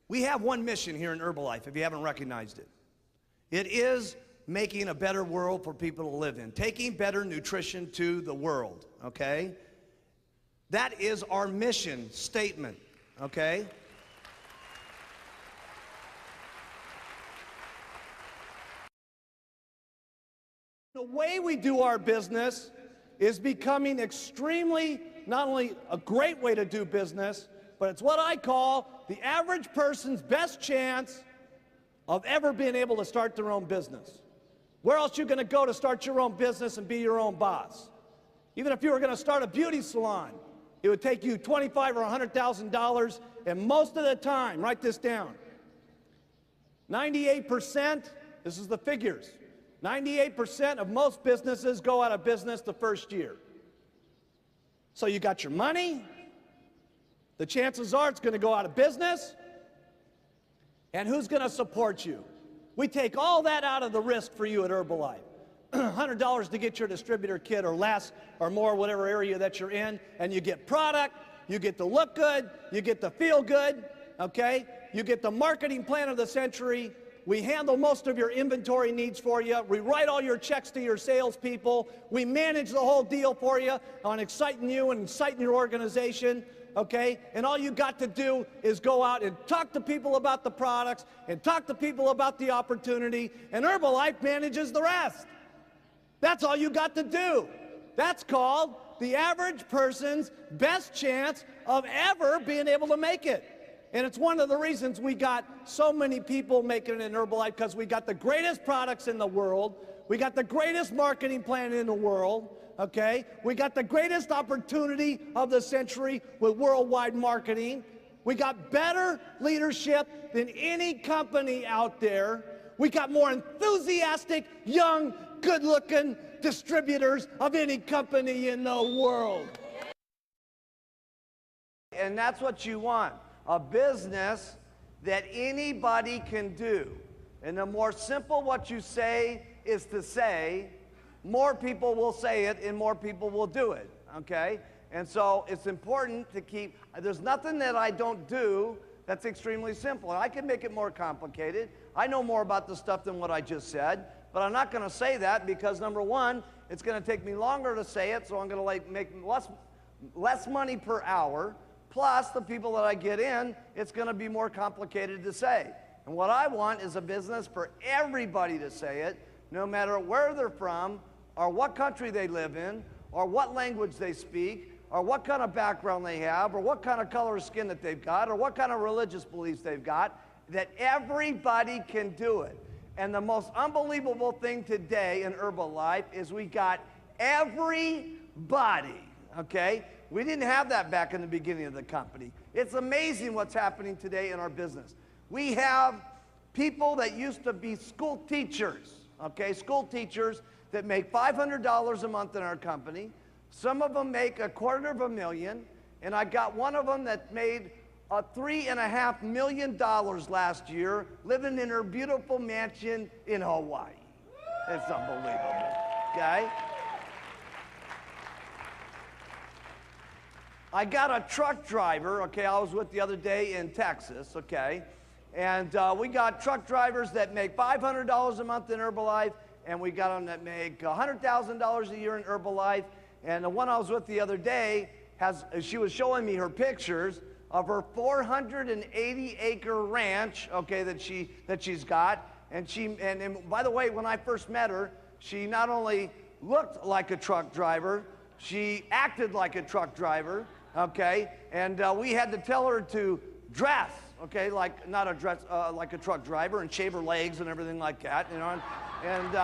We have one mission here in Herbalife, if you haven't recognized it. It is making a better world for people to live in, taking better nutrition to the world, okay? That is our mission statement, okay? The way we do our business is becoming extremely, not only a great way to do business, but it's what I call the average person's best chance of ever being able to start their own business. Where else are you going to go to start your own business and be your own boss? Even if you were going to start a beauty salon, it would take you $25,000 or $100,000, and most of the time, write this down, 98%, this is the figures, 98% of most businesses go out of business the first year. So you got your money, the chances are it's going to go out of business, and who's going to support you? We take all that out of the risk for you at Herbalife. $100 to get your distributor kit or less or more, whatever area that you're in, and you get product, you get to look good, you get to feel good, okay? You get the marketing plan of the century. We handle most of your inventory needs for you. We write all your checks to your salespeople. We manage the whole deal for you on exciting you and exciting your organization. Okay? And all you got to do is go out and talk to people about the products and talk to people about the opportunity, and Herbalife manages the rest. That's all you got to do. That's called the average person's best chance of ever being able to make it. And it's one of the reasons we got so many people making it in Herbalife, because we got the greatest products in the world, we got the greatest marketing plan in the world, okay? We got the greatest opportunity of the century with worldwide marketing. We got better leadership than any company out there. We got more enthusiastic, young, good-looking distributors of any company in the world. And that's what you want, a business that anybody can do. And the more simple what you say is to say, more people will say it and more people will do it, okay? And so it's important to keep, there's nothing that I don't do that's extremely simple. I can make it more complicated. I know more about the stuff than what I just said, but I'm not gonna say that because number one, it's gonna take me longer to say it, so I'm gonna make less money per hour, plus the people that I get in, it's gonna be more complicated to say. And what I want is a business for everybody to say it, no matter where they're from, or what country they live in, or what language they speak, or what kind of background they have, or what kind of color of skin that they've got, or what kind of religious beliefs they've got, that everybody can do it. And the most unbelievable thing today in Herbalife is we got everybody, okay? We didn't have that back in the beginning of the company. It's amazing what's happening today in our business. We have people that used to be school teachers, okay? School teachers that make $500 a month in our company. Some of them make $250,000, and I got one of them that made $3.5 million last year, living in her beautiful mansion in Hawaii. It's unbelievable, okay? I got a truck driver, okay, I was with the other day in Texas, okay? And we got truck drivers that make $500 a month in Herbalife, and we got them that make $100,000 a year in Herbalife. And the one I was with the other day, she was showing me her pictures of her 480-acre ranch, okay, that she's got. And by the way, when I first met her, she not only looked like a truck driver, she acted like a truck driver, okay? And we had to tell her to dress, okay, like not a dress, like a truck driver, and shave her legs and everything like that, you know, and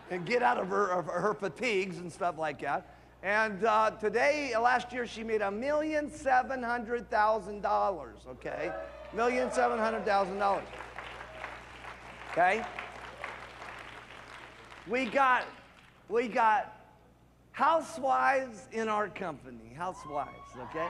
and get out of her fatigues and stuff like that. And last year, she made $1,700,000, okay? $1,700,000, okay? We got housewives in our company, housewives, okay?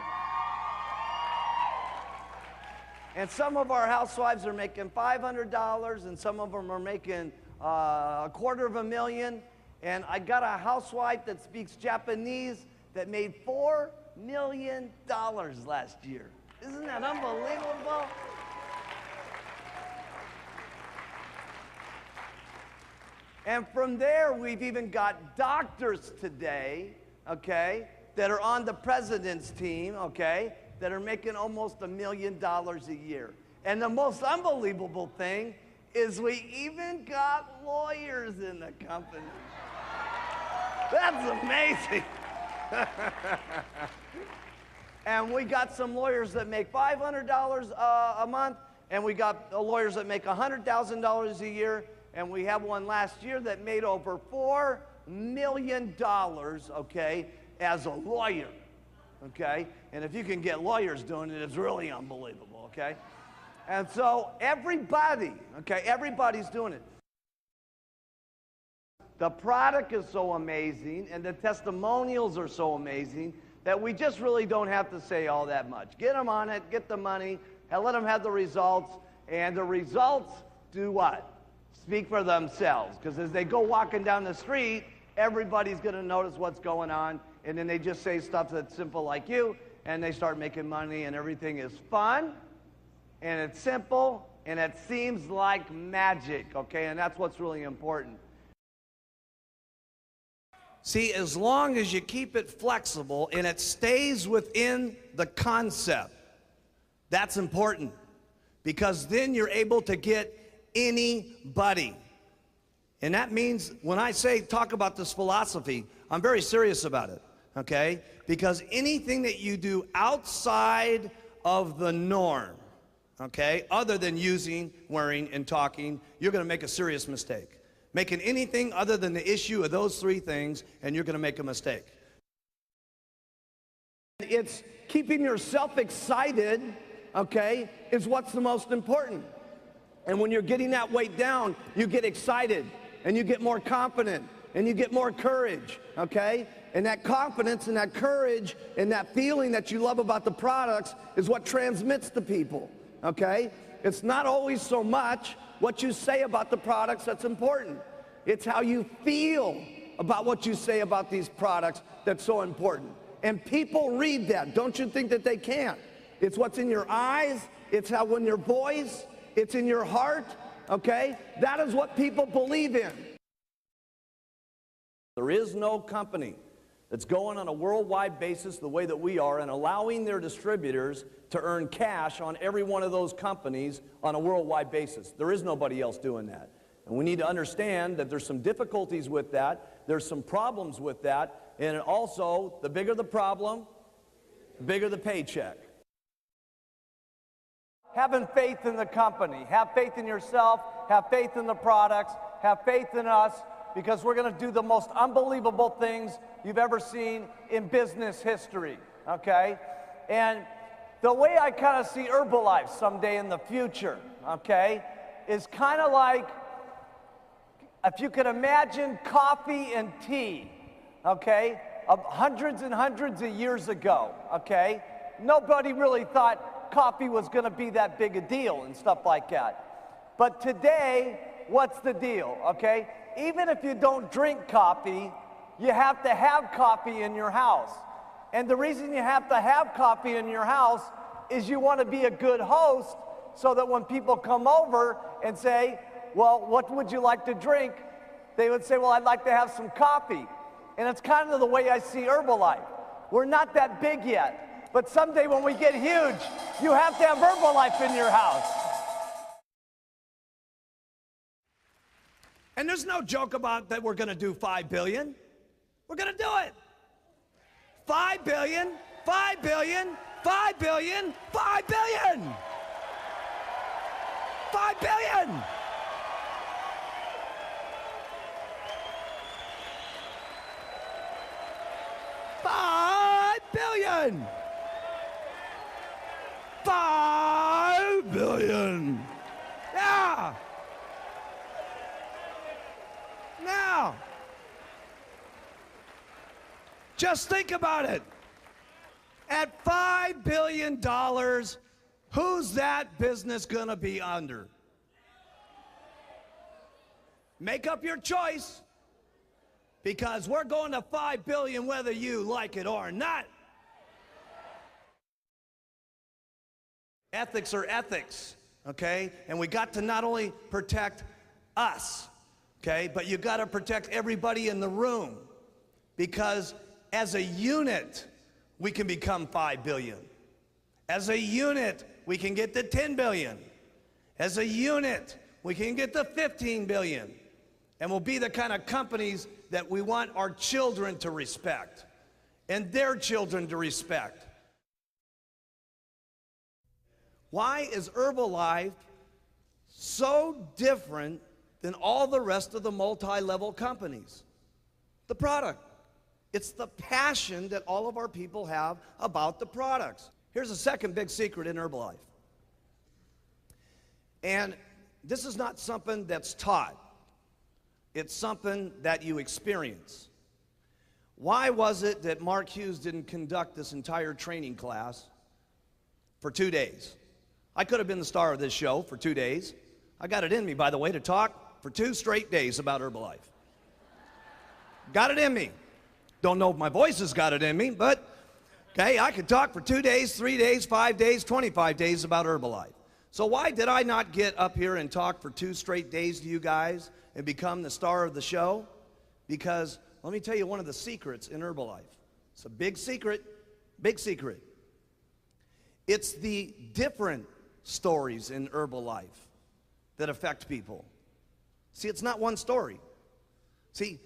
And some of our housewives are making $500, and some of them are making $250,000. And I got a housewife that speaks Japanese that made $4 million last year. Isn't that unbelievable? And from there, we've even got doctors today, okay, that are on the president's team, okay, that are making almost $1 million a year. And the most unbelievable thing is we even got lawyers in the company. That's amazing. And we got some lawyers that make $500 a month, and we got lawyers that make $100,000 a year, and we have one last year that made over $4 million, okay, as a lawyer, okay? And if you can get lawyers doing it, it's really unbelievable, okay? And so everybody, okay, everybody's doing it. The product is so amazing, and the testimonials are so amazing that we just really don't have to say all that much. Get them on it, get the money, and let them have the results, and the results do what? Speak for themselves, because as they go walking down the street, everybody's going to notice what's going on, and then they just say stuff that's simple like you, and they start making money, and everything is fun, and it's simple, and it seems like magic, okay? And that's what's really important. See, as long as you keep it flexible and it stays within the concept, that's important, because then you're able to get anybody. And that means when I say talk about this philosophy, I'm very serious about it, okay? Because anything that you do outside of the norm, okay, other than using, wearing, and talking, you're going to make a serious mistake. Making anything other than the issue of those three things, and you're going to make a mistake. It's keeping yourself excited, okay, is what's the most important. And when you're getting that weight down, you get excited, and you get more confident, and you get more courage, okay? And that confidence and that courage and that feeling that you love about the products is what transmits to people, okay? It's not always so much what you say about the products that's important. It's how you feel about what you say about these products that's so important. And people read that. Don't you think that they can't? It's what's in your eyes. It's how in your voice. It's in your heart, okay? That is what people believe in. There is no company that's going on a worldwide basis the way that we are and allowing their distributors to earn cash on every one of those companies on a worldwide basis. There is nobody else doing that. And we need to understand that there's some difficulties with that, there's some problems with that, and also, the bigger the problem, the bigger the paycheck. Having faith in the company, have faith in yourself, have faith in the products, have faith in us, because we're going to do the most unbelievable things you've ever seen in business history, okay? And the way I kind of see Herbalife someday in the future, okay, is kind of like, if you can imagine coffee and tea, okay, of hundreds and hundreds of years ago, okay? Nobody really thought coffee was going to be that big a deal and stuff like that. But today, what's the deal, okay? Even if you don't drink coffee, you have to have coffee in your house. And the reason you have to have coffee in your house is you want to be a good host so that when people come over and say, well, what would you like to drink? They would say, well, I'd like to have some coffee. And it's kind of the way I see Herbalife. We're not that big yet, but someday when we get huge, you have to have Herbalife in your house. And there's no joke about that we're going to do 5 billion. We're going to do it. 5 billion, 5 billion, 5 billion, 5 billion. 5 billion. $5 billion. 5 billion. Yeah. Now, just think about it. At $5 billion, who's that business gonna be under? Make up your choice, because we're going to 5 billion whether you like it or not. Ethics are ethics, okay? And we got to not only protect us, okay, but you got to protect everybody in the room, because as a unit, we can become 5 billion. As a unit, we can get to 10 billion. As a unit, we can get to 15 billion. And we'll be the kind of companies that we want our children to respect and their children to respect. Why is Herbalife so different than all the rest of the multi-level companies? The product. It's the passion that all of our people have about the products. Here's a second big secret in Herbalife. And this is not something that's taught. It's something that you experience. Why was it that Mark Hughes didn't conduct this entire training class for 2 days? I could have been the star of this show for 2 days. I got it in me, by the way, to talk for 2 straight days about Herbalife. Got it in me. Don't know if my voice has got it in me, but okay, I could talk for 2 days, 3 days, 5 days, 25 days about Herbalife. So why did I not get up here and talk for 2 straight days to you guys and become the star of the show? Because let me tell you one of the secrets in Herbalife. It's a big secret, big secret. It's the different stories in Herbalife that affect people. See, it's not one story. See,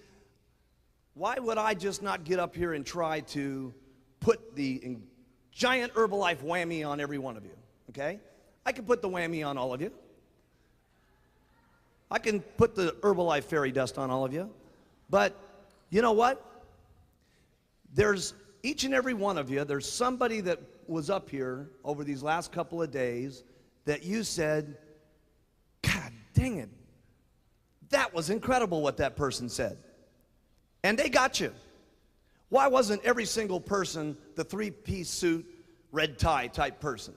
why would I just not get up here and try to put the giant Herbalife whammy on every one of you, okay? I can put the whammy on all of you. I can put the Herbalife fairy dust on all of you. But you know what? There's each and every one of you, there's somebody that was up here over these last couple of days that you said, God dang it, that was incredible what that person said. And they got you. Why wasn't every single person the 3-piece suit, red tie type person?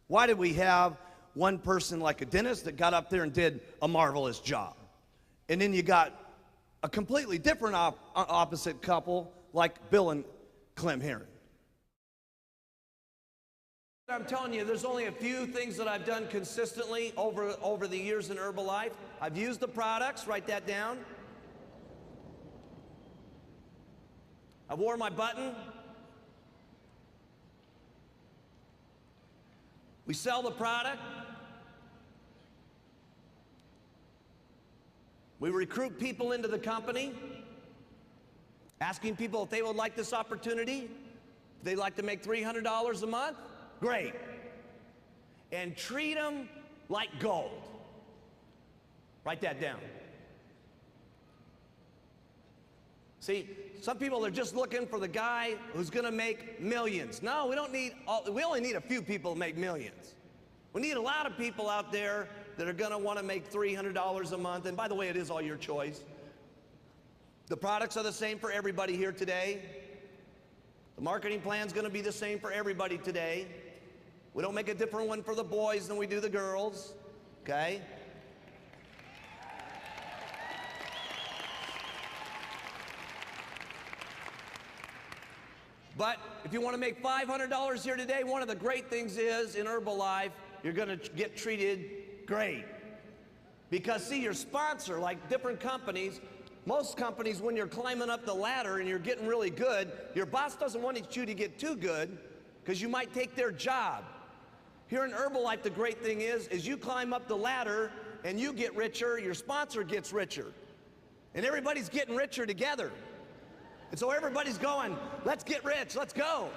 Why did we have one person like a dentist that got up there and did a marvelous job? And then you got a completely different opposite couple like Bill and Clem Heron. I'm telling you, there's only a few things that I've done consistently over the years in Herbalife. I've used the products, write that down. I wore my button. We sell the product. We recruit people into the company, asking people if they would like this opportunity. If they'd like to make $300 a month, great. And treat them like gold. Write that down. See, some people are just looking for the guy who's going to make millions. No, we don't need we only need a few people to make millions. We need a lot of people out there that are going to want to make $300 a month. And by the way, it is all your choice. The products are the same for everybody here today. The marketing plan is going to be the same for everybody today. We don't make a different one for the boys than we do the girls, okay? But if you want to make $500 here today, one of the great things is in Herbalife, you're going to get treated great. Because see, your sponsor, like different companies, most companies, when you're climbing up the ladder and you're getting really good, your boss doesn't want you to get too good because you might take their job. Here in Herbalife, the great thing is you climb up the ladder and you get richer, your sponsor gets richer. And everybody's getting richer together. And so everybody's going, let's get rich, let's go.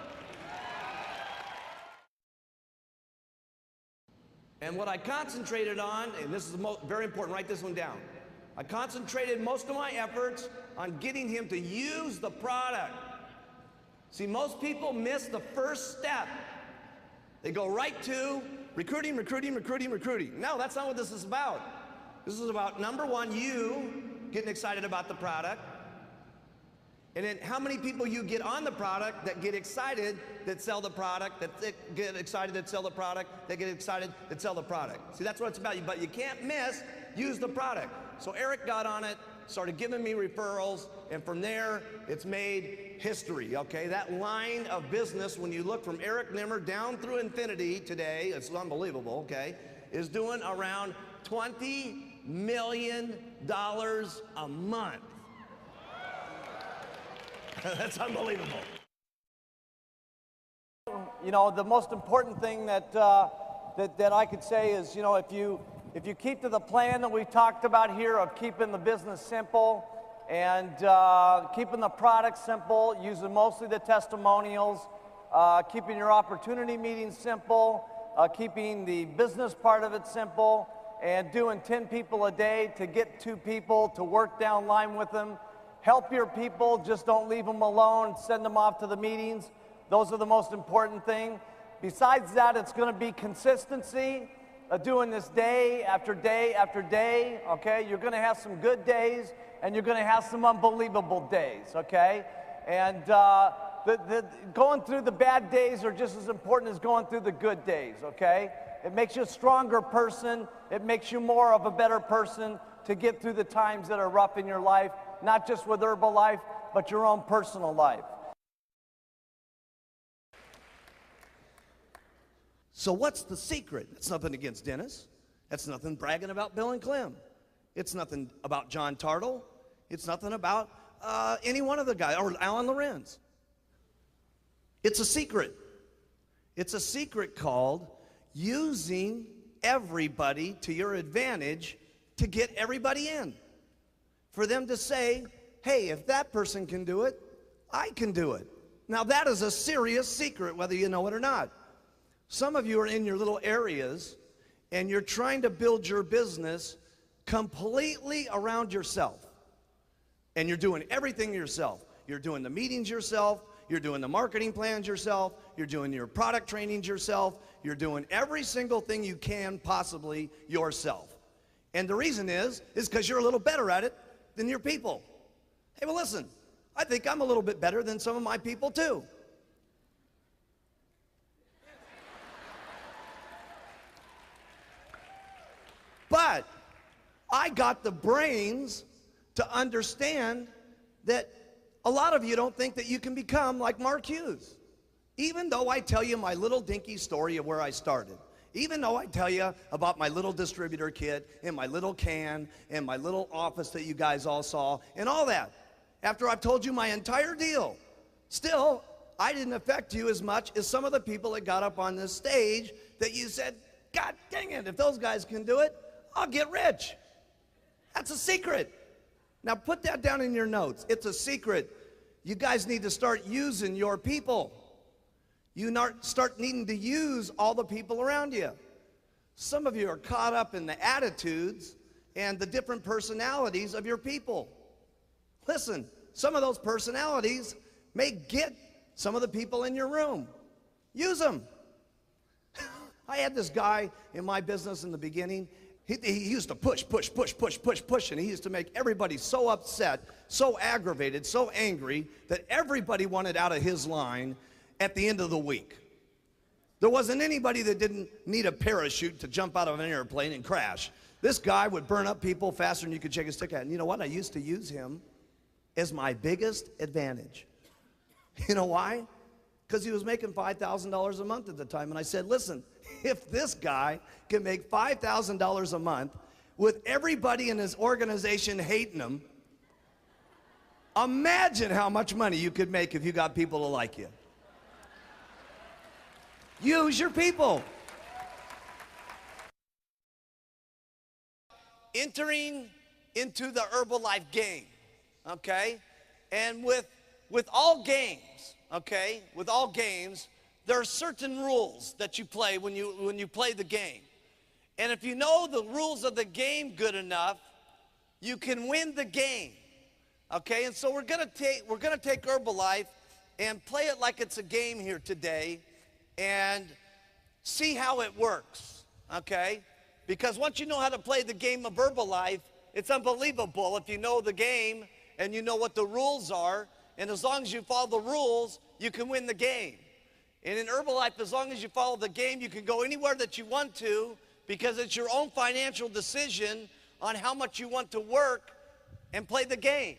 And what I concentrated on, and this is very important, write this one down. I concentrated most of my efforts on getting him to use the product. See, most people miss the first step. They go right to recruiting, recruiting, recruiting, recruiting. No, that's not what this is about. This is about, number one, you getting excited about the product. And then how many people you get on the product that get excited that sell the product, that get excited that sell the product, that get excited that sell the product. See, that's what it's about. But you can't miss, use the product. So Eric got on it started giving me referrals, and from there, it's made history, okay? That line of business, when you look from Eric Nimmer down through infinity today, it's unbelievable, okay, is doing around $20 million a month. That's unbelievable. You know, the most important thing that I could say is, you know, if you keep to the plan that we talked about here of keeping the business simple and keeping the product simple, using mostly the testimonials, keeping your opportunity meetings simple, keeping the business part of it simple, and doing 10 people a day to get 2 people to work down line with them. Help your people, just don't leave them alone, send them off to the meetings. Those are the most important thing. Besides that, it's going to be consistency, doing this day after day after day, okay? You're going to have some good days, and you're going to have some unbelievable days, okay? And going through the bad days are just as important as going through the good days, okay? It makes you a stronger person. It makes you more of a better person to get through the times that are rough in your life, not just with Herbalife, but your own personal life. So what's the secret? It's nothing against Dennis. That's nothing bragging about Bill and Clem. It's nothing about John Tartle. It's nothing about any one of the guys, or Alan Lorenz. It's a secret. It's a secret called using everybody to your advantage to get everybody in. For them to say, hey, if that person can do it, I can do it. Now that is a serious secret, whether you know it or not. Some of you are in your little areas and you're trying to build your business completely around yourself. And you're doing everything yourself. You're doing the meetings yourself. You're doing the marketing plans yourself. You're doing your product trainings yourself. You're doing every single thing you can possibly yourself. And the reason is because you're a little better at it than your people. Hey, well, listen, I think I'm a little bit better than some of my people too. But I got the brains to understand that a lot of you don't think that you can become like Mark Hughes. Even though I tell you my little dinky story of where I started. Even though I tell you about my little distributor kit and my little can and my little office that you guys all saw and all that. After I've told you my entire deal, still, I didn't affect you as much as some of the people that got up on this stage that you said, God dang it, if those guys can do it, I'll get rich. That's a secret. Now put that down in your notes. It's a secret. You guys need to start using your people. You start needing to use all the people around you. Some of you are caught up in the attitudes and the different personalities of your people. Listen, some of those personalities may get some of the people in your room. Use them. I had this guy in my business in the beginning. He used to push, and he used to make everybody so upset, so aggravated, so angry that everybody wanted out of his line at the end of the week. There wasn't anybody that didn't need a parachute to jump out of an airplane and crash. This guy would burn up people faster than you could shake a stick at. And you know what? I used to use him as my biggest advantage. You know why? Because he was making $5,000 a month at the time. And I said, listen, if this guy can make $5,000 a month with everybody in his organization hating him, imagine how much money you could make if you got people to like you. Use your people. Entering into the Herbalife game, okay? And with all games, okay, with all games, there are certain rules that you play when you play the game. And if you know the rules of the game good enough, you can win the game. Okay? And so we're gonna take Herbalife and play it like it's a game here today and see how it works. Okay? Because once you know how to play the game of Herbalife, it's unbelievable if you know the game and you know what the rules are, and as long as you follow the rules, you can win the game. And in Herbalife, as long as you follow the game, you can go anywhere that you want to because it's your own financial decision on how much you want to work and play the game.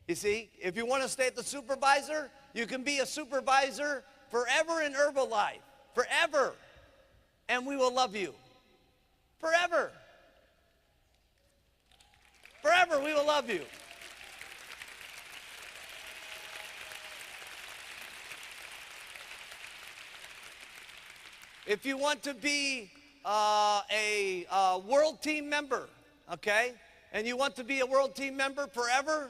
You see, if you want to stay at the supervisor, you can be a supervisor forever in Herbalife, forever, and we will love you. Forever. Forever, we will love you. If you want to be a world team member, okay, and you want to be a world team member forever,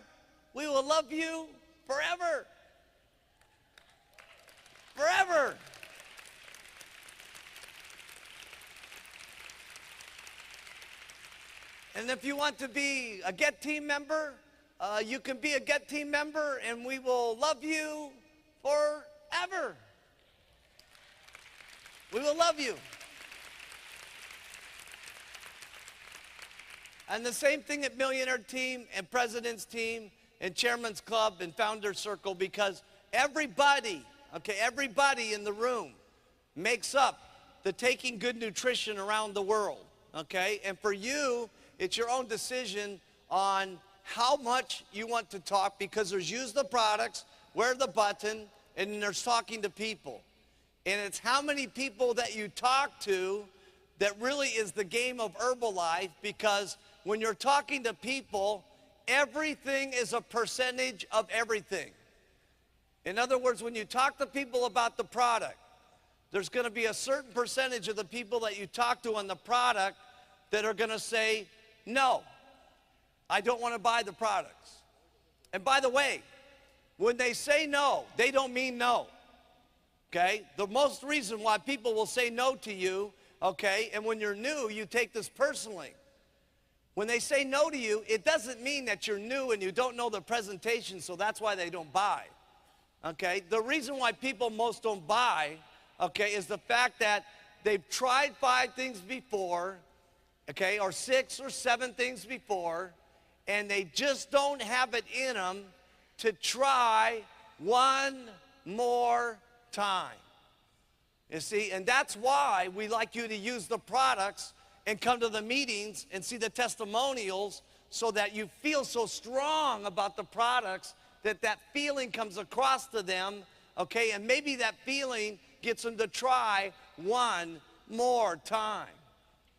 we will love you forever. Forever. And if you want to be a Get team member, you can be a Get team member and we will love you forever. We will love you. And the same thing at Millionaire Team and President's Team and Chairman's Club and Founder's Circle, because everybody, okay, everybody in the room makes up the taking good nutrition around the world, okay? And for you, it's your own decision on how much you want to talk, because there's use the products, wear the button, and there's talking to people. And it's how many people that you talk to that really is the game of Herbalife, because when you're talking to people, everything is a percentage of everything. In other words, when you talk to people about the product, there's going to be a certain percentage of the people that you talk to on the product that are going to say, no, I don't want to buy the products. And by the way, when they say no, they don't mean no. Okay? The most reason why people will say no to you, okay, and when you're new, you take this personally. When they say no to you, it doesn't mean that you're new and you don't know the presentation, so that's why they don't buy. Okay? The reason why people most don't buy, okay, is the fact that they've tried 5 things before, okay, or 6 or 7 things before, and they just don't have it in them to try one more time. You see, and that's why we like you to use the products and come to the meetings and see the testimonials, so that you feel so strong about the products that that feeling comes across to them, okay, and maybe that feeling gets them to try one more time,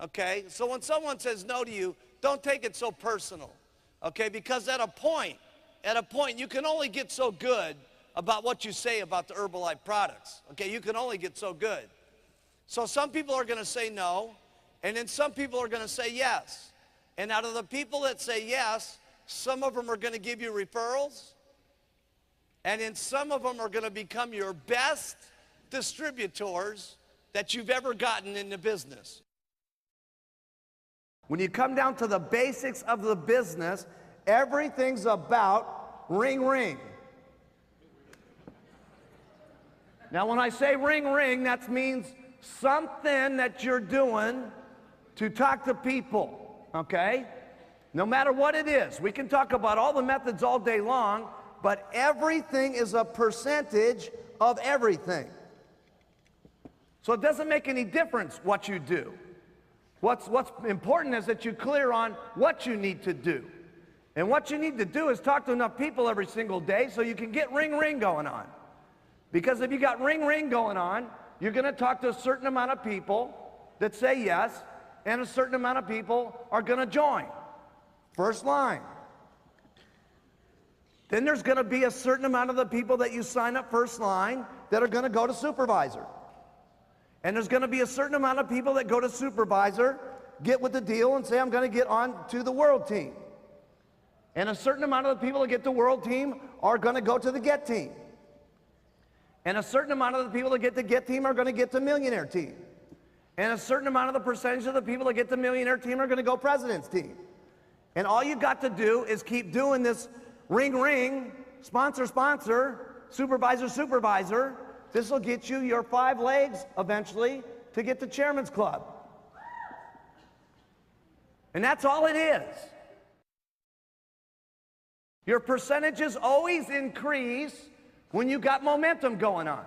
okay? So when someone says no to you, don't take it so personal, okay, because at a point, you can only get so good about what you say about the Herbalife products, okay? You can only get so good. So some people are going to say no, and then some people are going to say yes. And out of the people that say yes, some of them are going to give you referrals, and then some of them are going to become your best distributors that you've ever gotten in the business. When you come down to the basics of the business, everything's about ring, ring. Now, when I say ring, ring, that means something that you're doing to talk to people, okay? No matter what it is. We can talk about all the methods all day long, but everything is a percentage of everything. So it doesn't make any difference what you do. What's important is that you're clear on what you need to do. And what you need to do is talk to enough people every single day so you can get ring, ring going on. Because if you got ring, ring going on, you're going to talk to a certain amount of people that say yes, and a certain amount of people are going to join. First line. Then there's going to be a certain amount of the people that you sign up first line that are going to go to supervisor. And there's going to be a certain amount of people that go to supervisor, get with the deal and say, I'm going to get on to the world team. And a certain amount of the people that get to world team are going to go to the get team. And a certain amount of the people that get to get team are going to get to millionaire team. And a certain amount of the percentage of the people that get to millionaire team are going to go president's team. And all you got to do is keep doing this ring, ring, sponsor, sponsor, supervisor, supervisor. This will get you your 5 legs eventually to get to Chairman's Club. And that's all it is. Your percentages always increase when you got momentum going on.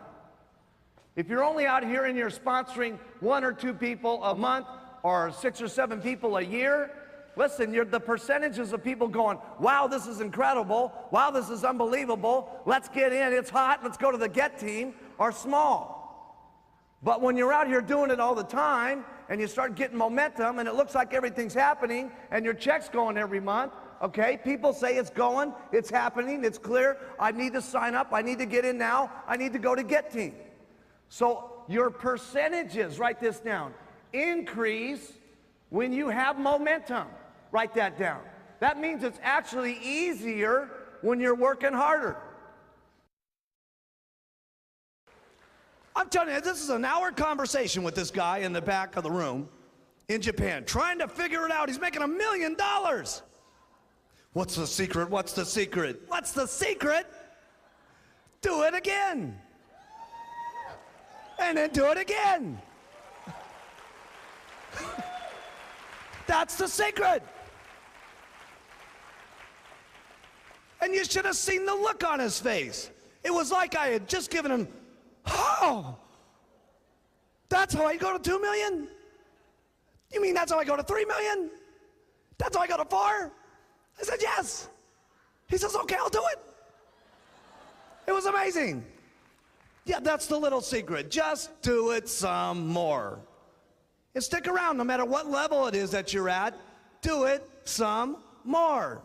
If you're only out here and you're sponsoring 1 or 2 people a month or 6 or 7 people a year, Listen, the percentages of people going, wow, this is incredible. Wow, this is unbelievable. Let's get in. It's hot. Let's go to the get team are small. But when you're out here doing it all the time and you start getting momentum and it looks like everything's happening and your check's going every month, okay, people say it's going, it's happening, it's clear. I need to sign up. I need to get in now. I need to go to get team. So your percentages, write this down, increase when you have momentum. Write that down. That means it's actually easier when you're working harder. I'm telling you, this is an hour conversation with this guy in the back of the room in Japan, trying to figure it out. He's making $1 million. What's the secret? What's the secret? What's the secret? Do it again. And then do it again. That's the secret. And you should have seen the look on his face. It was like I had just given him, oh, that's how I go to 2 million? You mean that's how I go to 3 million? That's how I go to 4? I said, yes. He says, okay, I'll do it. It was amazing. Yeah, that's the little secret. Just do it some more. And stick around no matter what level it is that you're at. Do it some more.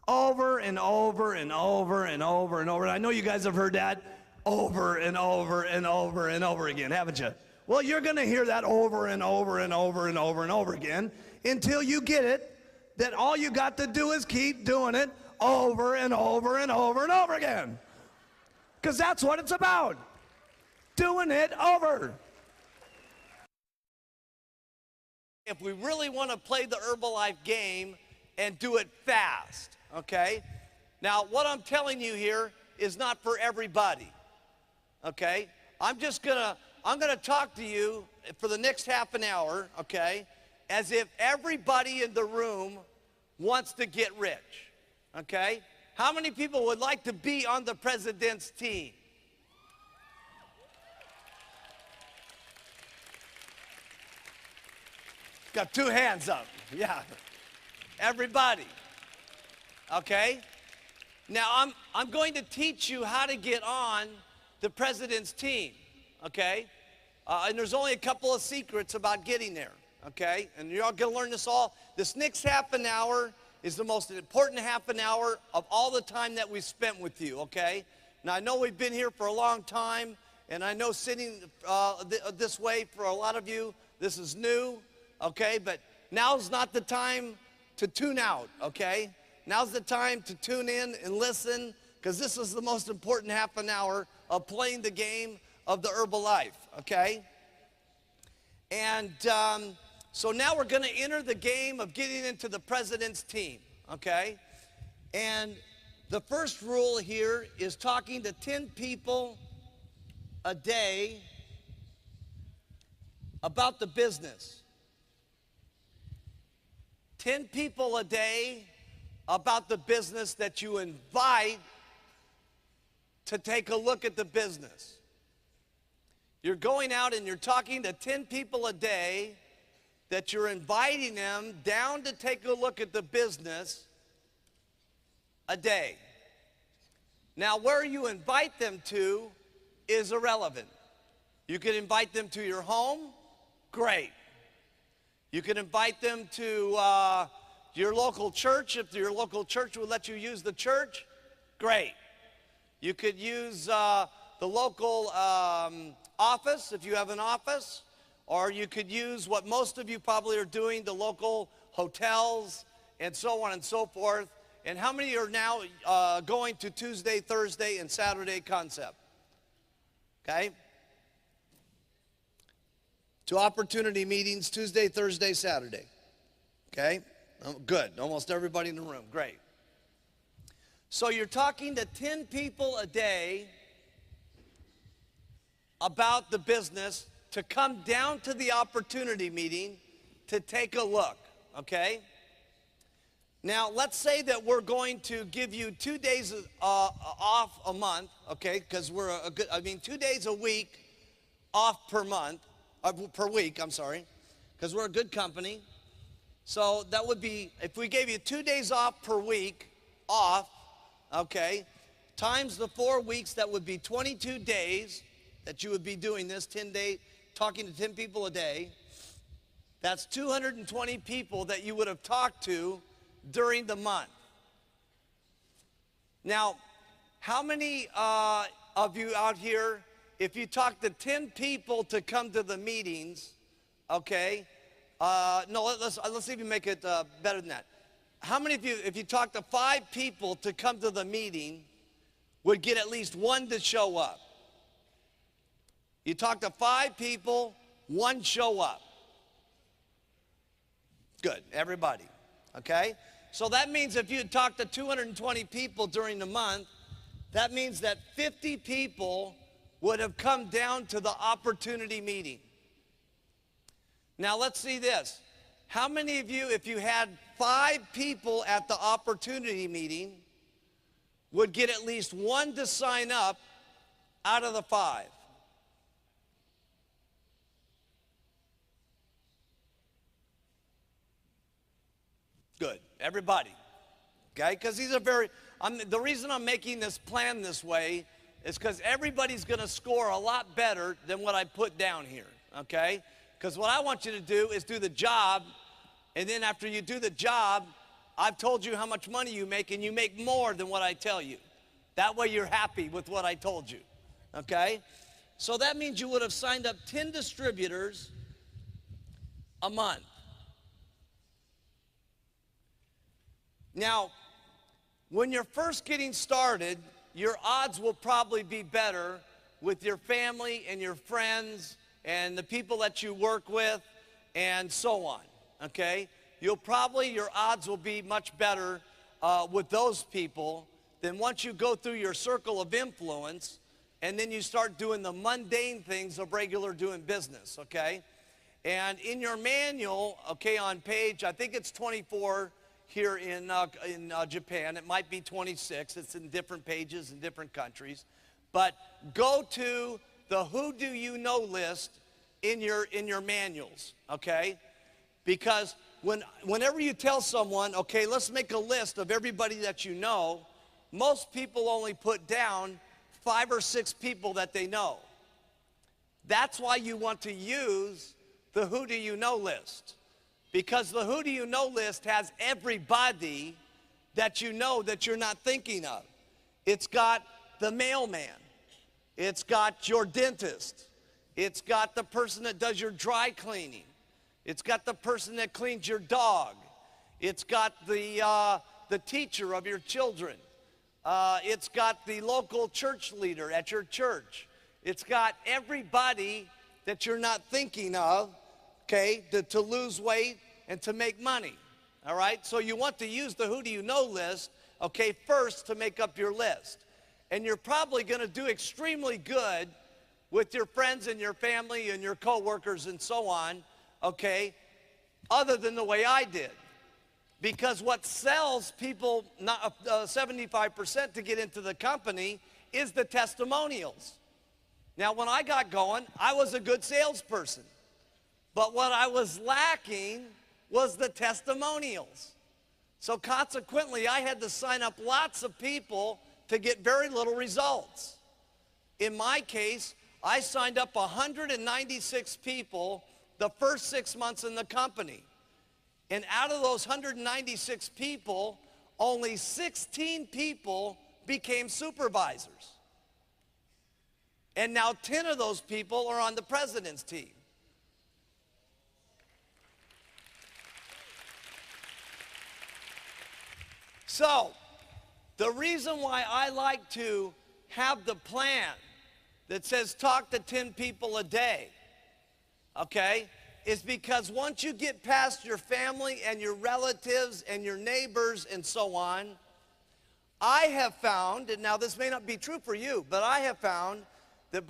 Over and over and over and over and over. And I know you guys have heard that over and over and over and over again, haven't you? Well, you're going to hear that over and over and over and over and over again until you get it that all you got to do is keep doing it over and over and over and over again. Because that's what it's about. Doing it over. If we really want to play the Herbalife game and do it fast, okay? Now, what I'm telling you here is not for everybody, okay? I'm gonna talk to you for the next half an hour, okay, as if everybody in the room wants to get rich, okay? How many people would like to be on the president's team? Got 2 hands up, yeah. Everybody, okay? Now, I'm going to teach you how to get on the president's team, okay? And there's only a couple of secrets about getting there, okay? And you're all gonna learn this all. This next half an hour is the most important half an hour of all the time that we spent with you, okay? Now, I know we've been here for a long time, and I know sitting this way for a lot of you, this is new, okay? But now's not the time to tune out, okay? Now's the time to tune in and listen, because this is the most important half an hour of playing the game of the Herbalife, okay? And so now we're gonna enter the game of getting into the president's team, okay? And the first rule here is talking to 10 people a day about the business. 10 people a day about the business that you invite to take a look at the business. You're going out and you're talking to 10 people a day that you're inviting them down to take a look at the business a day. Now, where you invite them to is irrelevant. You can invite them to your home, great. You can invite them to your local church. If your local church would let you use the church, great. You could use the local office if you have an office, or you could use what most of you probably are doing, the local hotels and so on and so forth. And how many are now going to Tuesday, Thursday, and Saturday concept? Okay? To opportunity meetings, Tuesday, Thursday, Saturday. Okay? Good. Almost everybody in the room. Great. So you're talking to 10 people a day about the business to come down to the opportunity meeting to take a look. Okay? Now, let's say that we're going to give you 2 days off a month, okay? Because we're 2 days a week off per month. Per week, I'm sorry, because we're a good company. So that would be, if we gave you 2 days off per week, okay, times the 4 weeks, that would be 22 days that you would be doing this, 10 day, talking to 10 people a day. That's 220 people that you would have talked to during the month. Now, how many of you out here, if you talk to 10 people to come to the meetings, okay, no, let's even make it better than that. How many of you, if you talk to 5 people to come to the meeting, would get at least 1 to show up? You talk to 5 people, 1 show up. Good, everybody, okay? So that means if you talk to 220 people during the month, that means that 50 people would have come down to the opportunity meeting. Now let's see this. How many of you, if you had 5 people at the opportunity meeting, would get at least 1 to sign up out of the 5? Good, everybody, okay? Because these are the reason I'm making this plan this way is because everybody's gonna score a lot better than what I put down here, okay? Because what I want you to do is do the job, and then after you do the job, I've told you how much money you make, and you make more than what I tell you. That way you're happy with what I told you, okay? So that means you would have signed up 10 distributors a month. Now, when you're first getting started, your odds will probably be better with your family and your friends and the people that you work with and so on, okay? Your odds will be much better with those people than once you go through your circle of influence and then you start doing the mundane things of regular doing business, okay? And in your manual, okay, on page, I think it's 24, here in Japan. It might be 26. It's in different pages in different countries. But go to the who do you know list in your manuals, okay? Because whenever you tell someone, okay, let's make a list of everybody that you know, most people only put down 5 or 6 people that they know. That's why you want to use the who do you know list. Because the who do you know list has everybody that you know that you're not thinking of. It's got the mailman. It's got your dentist. It's got the person that does your dry cleaning. It's got the person that cleans your dog. It's got the teacher of your children. It's got the local church leader at your church. It's got everybody that you're not thinking of, okay, to lose weight and to make money, all right? So you want to use the who do you know list, okay, first to make up your list. And you're probably gonna do extremely good with your friends and your family and your coworkers and so on, okay, other than the way I did. Because what sells people 75% to get into the company is the testimonials. Now, when I got going, I was a good salesperson. But what I was lacking was the testimonials. So consequently, I had to sign up lots of people to get very little results. In my case, I signed up 196 people the first 6 months in the company. And out of those 196 people, only 16 people became supervisors. And now 10 of those people are on the president's team. So, the reason why I like to have the plan that says talk to 10 people a day, okay, is because once you get past your family and your relatives and your neighbors and so on, I have found, and now this may not be true for you, but I have found that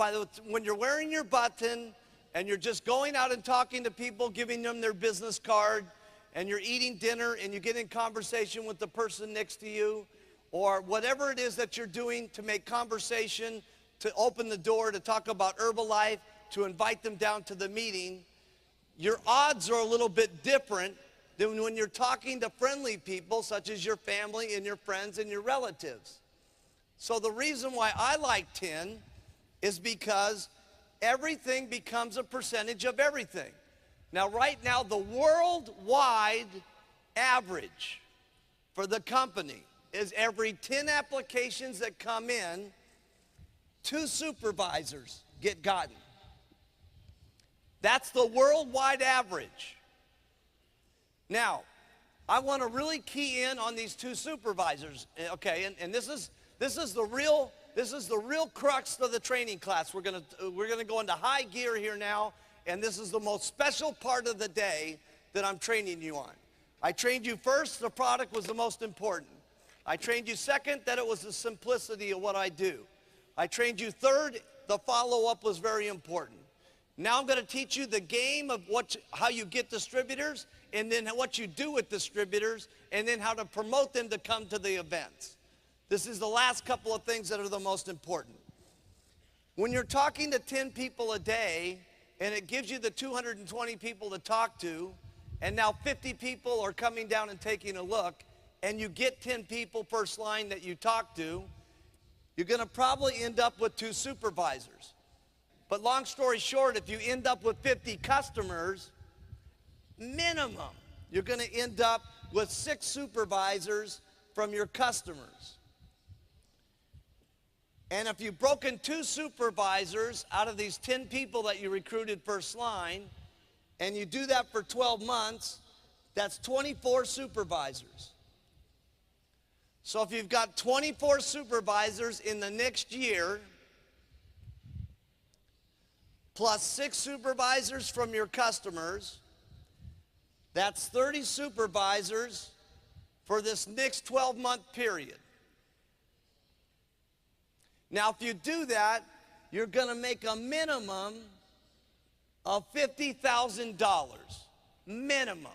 when you're wearing your button and you're just going out and talking to people, giving them their business card, and you're eating dinner and you get in conversation with the person next to you, or whatever it is that you're doing to make conversation, to open the door, to talk about Herbalife, to invite them down to the meeting, your odds are a little bit different than when you're talking to friendly people such as your family and your friends and your relatives. So the reason why I like 10 is because everything becomes a percentage of everything. Now, right now, the worldwide average for the company is every 10 applications that come in, 2 supervisors get gotten. That's the worldwide average. Now, I want to really key in on these 2 supervisors, okay? And this is the real crux of the training class. We're gonna go into high gear here now, and this is the most special part of the day that I'm training you on. I trained you first, the product was the most important. I trained you second, that it was the simplicity of what I do. I trained you third, the follow-up was very important. Now I'm going to teach you the game of how you get distributors, and then what you do with distributors, and then how to promote them to come to the events. This is the last couple of things that are the most important. When you're talking to 10 people a day, and it gives you the 220 people to talk to, and now 50 people are coming down and taking a look, and you get 10 people first line that you talk to, you're going to probably end up with 2 supervisors. But long story short, if you end up with 50 customers, minimum, you're going to end up with 6 supervisors from your customers. And if you've broken 2 supervisors out of these 10 people that you recruited first line, and you do that for 12 months, that's 24 supervisors. So if you've got 24 supervisors in the next year, plus 6 supervisors from your customers, that's 30 supervisors for this next 12-month period. Now, if you do that, you're going to make a minimum of $50,000. Minimum.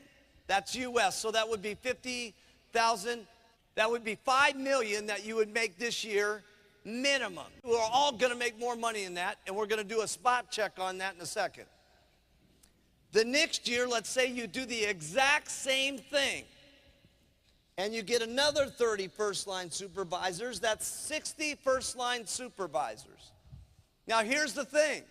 That's U.S., so that would be 50,000. That would be $5 million that you would make this year, minimum. We're all going to make more money than that, and we're going to do a spot check on that in a second. The next year, let's say you do the exact same thing, and you get another 30 first-line supervisors. That's 60 first-line supervisors. Now, here's the thing.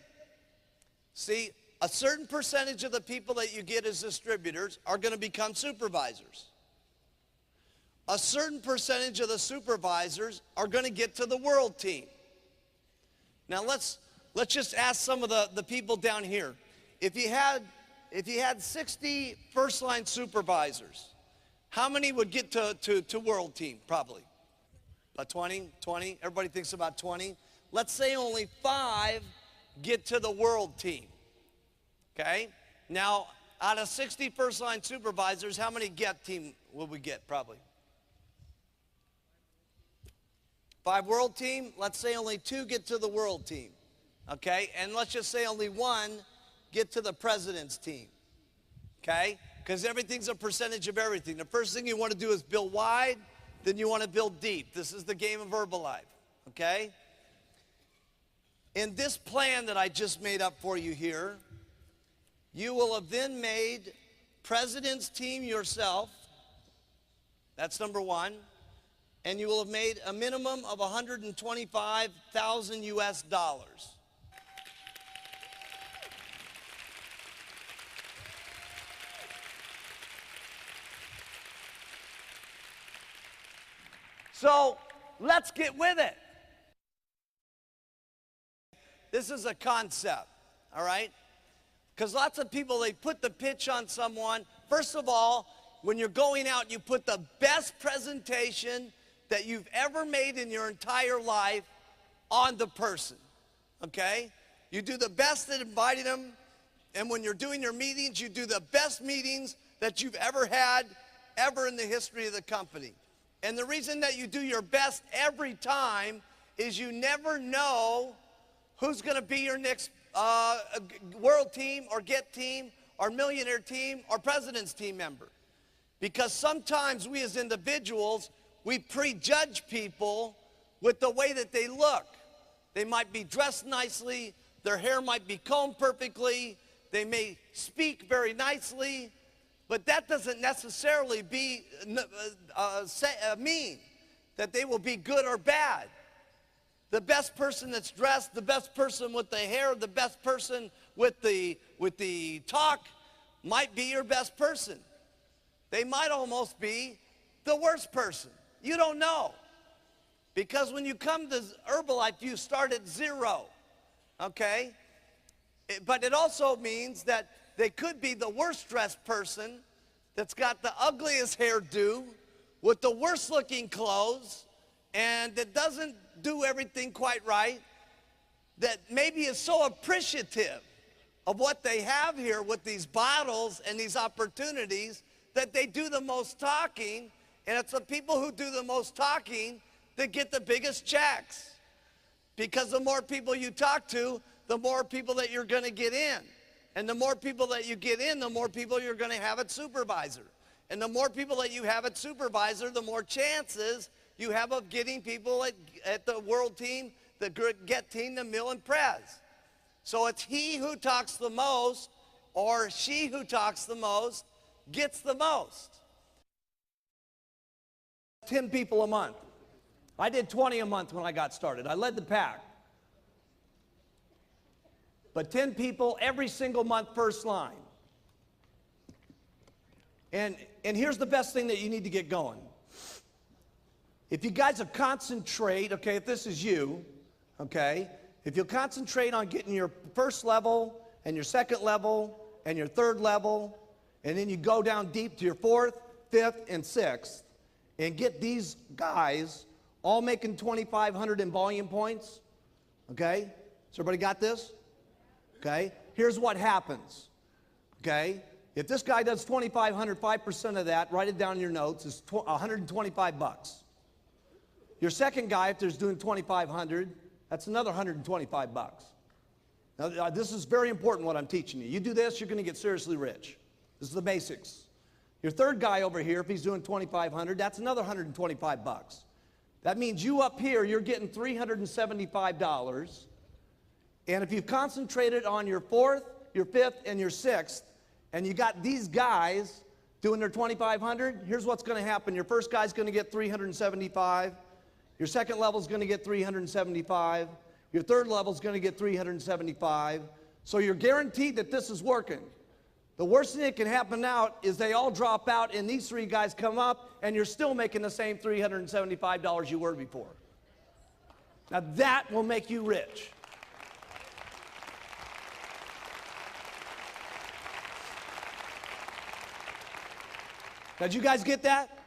See, a certain percentage of the people that you get as distributors are going to become supervisors. A certain percentage of the supervisors are going to get to the world team. Now, let's just ask some of the people down here. If you had 60 first-line supervisors, how many would get to world team? Probably about 20. Everybody thinks about 20. Let's say only 5 get to the world team. Okay? Now, out of 60 first-line supervisors, how many get team will we get? Probably 5 world team. Let's say only 2 get to the world team. Okay? And let's just say only 1 get to the president's team. Okay? Because everything's a percentage of everything. The first thing you want to do is build wide, then you want to build deep. This is the game of Herbalife. Okay? In this plan that I just made up for you here, you will have then made president's team yourself. That's number 1. And you will have made a minimum of $125,000 US dollars. So let's get with it. This is a concept, all right? Because lots of people, they put the pitch on someone. First of all, when you're going out, you put the best presentation that you've ever made in your entire life on the person, okay? You do the best at inviting them, and when you're doing your meetings, you do the best meetings that you've ever had, ever in the history of the company. And the reason that you do your best every time is you never know who's going to be your next world team or get team or millionaire team or president's team member. Because sometimes we as individuals, we prejudge people with the way that they look. They might be dressed nicely, their hair might be combed perfectly, they may speak very nicely, But that doesn't necessarily mean that they will be good or bad. The best person that's dressed, the best person with the hair, the best person with the talk might be your best person. They might almost be the worst person. You don't know. Because when you come to Herbalife, you start at 0, okay? But it also means that they could be the worst dressed person that's got the ugliest hairdo with the worst looking clothes and that doesn't do everything quite right, that maybe is so appreciative of what they have here with these bottles and these opportunities that they do the most talking, and it's the people who do the most talking that get the biggest checks. Because the more people you talk to, the more people that you're going to get in. And the more people that you get in, the more people you're going to have at supervisor. And the more people that you have at supervisor, the more chances you have of getting people at the world team, the get team, the mill and prez. So it's he who talks the most or she who talks the most gets the most. 10 people a month. I did 20 a month when I got started. I led the pack. But 10 people every single month, first line. And here's the best thing that you need to get going. If you guys will concentrate, okay, if this is you, okay, if you'll concentrate on getting your first level and your second level and your third level, and then you go down deep to your fourth, fifth, and sixth, and get these guys all making 2,500 in volume points, okay? So everybody got this? Okay, here's what happens, okay? If this guy does 2,500, 5% of that, write it down in your notes, is 125 bucks. Your second guy, if there's doing 2,500, that's another 125 bucks. Now, this is very important what I'm teaching you. You do this, you're gonna get seriously rich. This is the basics. Your third guy over here, if he's doing 2,500, that's another 125 bucks. That means you up here, you're getting $375. And if you've concentrated on your fourth, your fifth, and your sixth, and you got these guys doing their 2,500, here's what's going to happen. Your first guy's going to get 375. Your second level's going to get 375. Your third level's going to get 375. So you're guaranteed that this is working. The worst thing that can happen now is they all drop out and these three guys come up and you're still making the same $375 you were before. Now that will make you rich. Did you guys get that?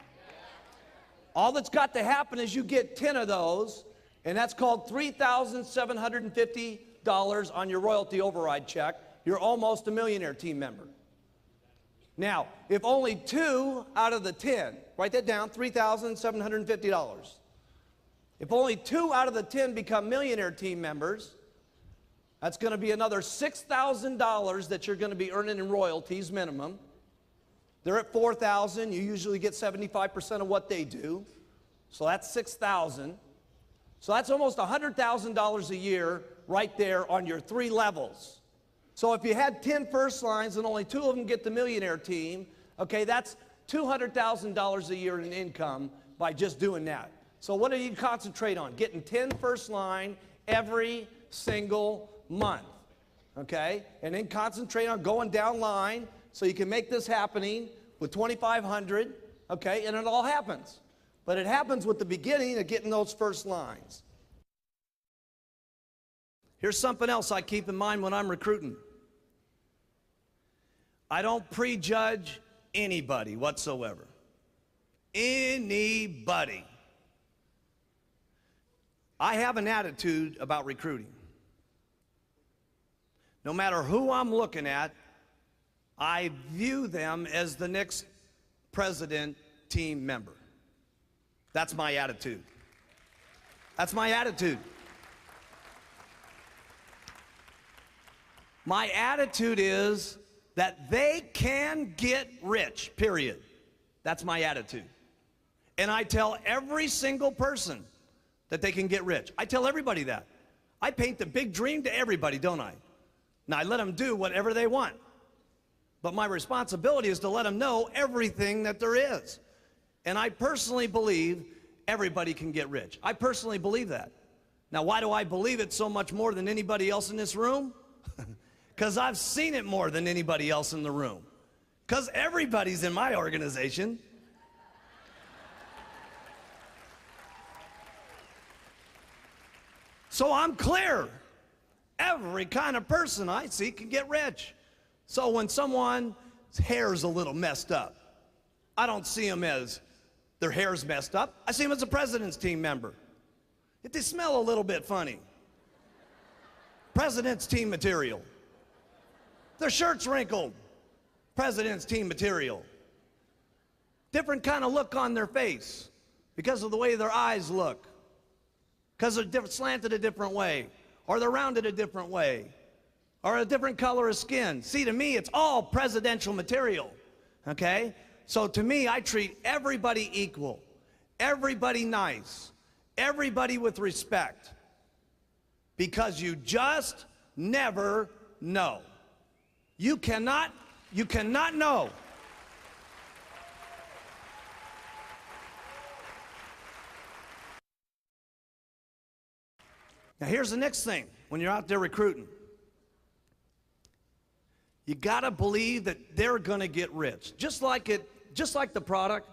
All that's got to happen is you get 10 of those, and that's called $3,750 on your royalty override check. You're almost a millionaire team member. Now, if only 2 out of the 10, write that down, $3,750. If only 2 out of the 10 become millionaire team members, that's going to be another $6,000 that you're going to be earning in royalties minimum. They're at 4,000. You usually get 75% of what they do. So that's 6,000. So that's almost $100,000 a year right there on your 3 levels. So if you had 10 first lines and only 2 of them get the millionaire team, okay, that's $200,000 a year in income by just doing that. So what do you concentrate on? Getting 10 first line every single month, okay? And then concentrate on going down line so you can make this happening with 2,500, okay, and it all happens. But it happens with the beginning of getting those first lines. Here's something else I keep in mind when I'm recruiting. I don't prejudge anybody whatsoever. Anybody. I have an attitude about recruiting. No matter who I'm looking at, I view them as the next president team member. That's my attitude. That's my attitude. My attitude is that they can get rich, period. That's my attitude. And I tell every single person that they can get rich. I tell everybody that. I paint the big dream to everybody, don't I? Now, I let them do whatever they want. But my responsibility is to let them know everything that there is. And I personally believe everybody can get rich. I personally believe that. Now, why do I believe it so much more than anybody else in this room? Because I've seen it more than anybody else in the room. Because everybody's in my organization. So I'm clear. Every kind of person I see can get rich. So when someone's hair's a little messed up, I don't see them as their hair's messed up. I see them as a president's team member. If they smell a little bit funny, president's team material. Their shirt's wrinkled, president's team material. Different kind of look on their face because of the way their eyes look, because they're slanted a different way, or they're rounded a different way, or a different color of skin. See, to me, it's all presidential material, okay? So to me, I treat everybody equal, everybody nice, everybody with respect, because you just never know. You cannot know. Now here's the next thing when you're out there recruiting. You gotta believe that they're gonna get rich. Just like the product.